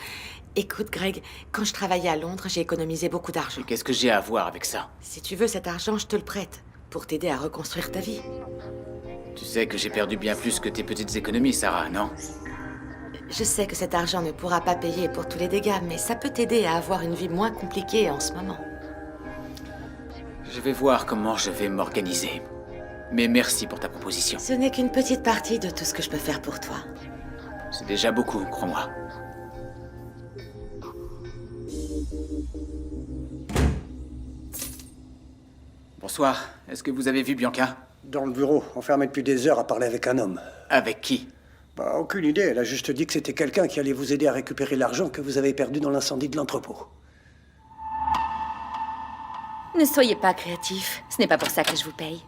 Écoute, Greg, quand je travaillais à Londres, j'ai économisé beaucoup d'argent. Qu'est-ce que j'ai à voir avec ça? Si tu veux cet argent, je te le prête. Pour t'aider à reconstruire ta vie. Tu sais que j'ai perdu bien plus que tes petites économies, Sarah, non? Je sais que cet argent ne pourra pas payer pour tous les dégâts, mais ça peut t'aider à avoir une vie moins compliquée en ce moment. Je vais voir comment je vais m'organiser. Mais merci pour ta proposition. Ce n'est qu'une petite partie de tout ce que je peux faire pour toi. C'est déjà beaucoup, crois-moi. Bonsoir. Est-ce que vous avez vu Bianca? Dans le bureau, enfermée depuis des heures à parler avec un homme. Avec qui? Bah, aucune idée, elle a juste dit que c'était quelqu'un qui allait vous aider à récupérer l'argent que vous avez perdu dans l'incendie de l'entrepôt. Ne soyez pas créatif. Ce n'est pas pour ça que je vous paye.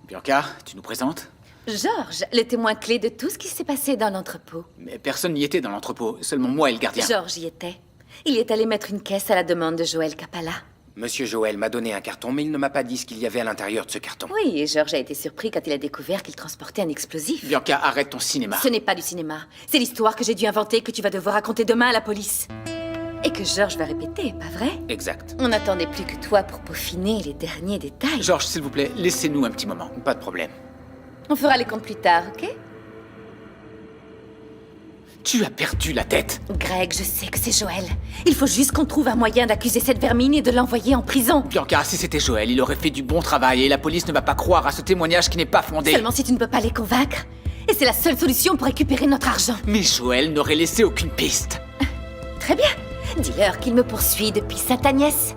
Bianca, tu nous présentes? Georges, le témoin clé de tout ce qui s'est passé dans l'entrepôt. Mais personne n'y était dans l'entrepôt, seulement moi et le gardien. Georges y était. Il est allé mettre une caisse à la demande de Joël Capalla. Monsieur Joël m'a donné un carton, mais il ne m'a pas dit ce qu'il y avait à l'intérieur de ce carton. Oui, et Georges a été surpris quand il a découvert qu'il transportait un explosif. Bianca, arrête ton cinéma. Ce n'est pas du cinéma. C'est l'histoire que j'ai dû inventer que tu vas devoir raconter demain à la police. Et que Georges va répéter, pas vrai? Exact. On n'attendait plus que toi pour peaufiner les derniers détails. Georges, s'il vous plaît, laissez-nous un petit moment. Pas de problème. On fera les comptes plus tard, ok? Tu as perdu la tête. Greg, je sais que c'est Joël. Il faut juste qu'on trouve un moyen d'accuser cette vermine et de l'envoyer en prison. Bianca, si c'était Joël, il aurait fait du bon travail et la police ne va pas croire à ce témoignage qui n'est pas fondé. Seulement si tu ne peux pas les convaincre. Et c'est la seule solution pour récupérer notre argent. Mais Joël n'aurait laissé aucune piste. Très bien. Dis-leur qu'il me poursuit depuis Sainte-Agnès.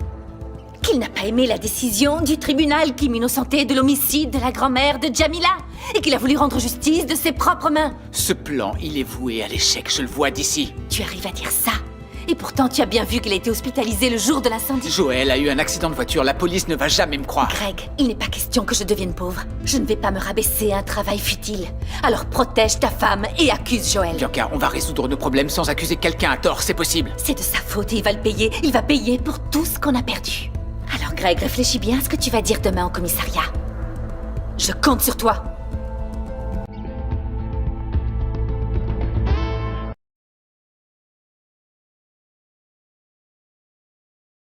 Qu'il n'a pas aimé la décision du tribunal qui m'innocentait de l'homicide de la grand-mère de Jamila. Et qu'il a voulu rendre justice de ses propres mains. Ce plan, il est voué à l'échec, je le vois d'ici. Tu arrives à dire ça? Et pourtant, tu as bien vu qu'il a été hospitalisé le jour de l'incendie. Joël a eu un accident de voiture, la police ne va jamais me croire. Greg, il n'est pas question que je devienne pauvre. Je ne vais pas me rabaisser à un travail futile. Alors protège ta femme et accuse Joël. Bianca, on va résoudre nos problèmes sans accuser quelqu'un à tort, c'est possible. C'est de sa faute et il va le payer. Il va payer pour tout ce qu'on a perdu. Alors Greg, réfléchis bien à ce que tu vas dire demain au commissariat. Je compte sur toi.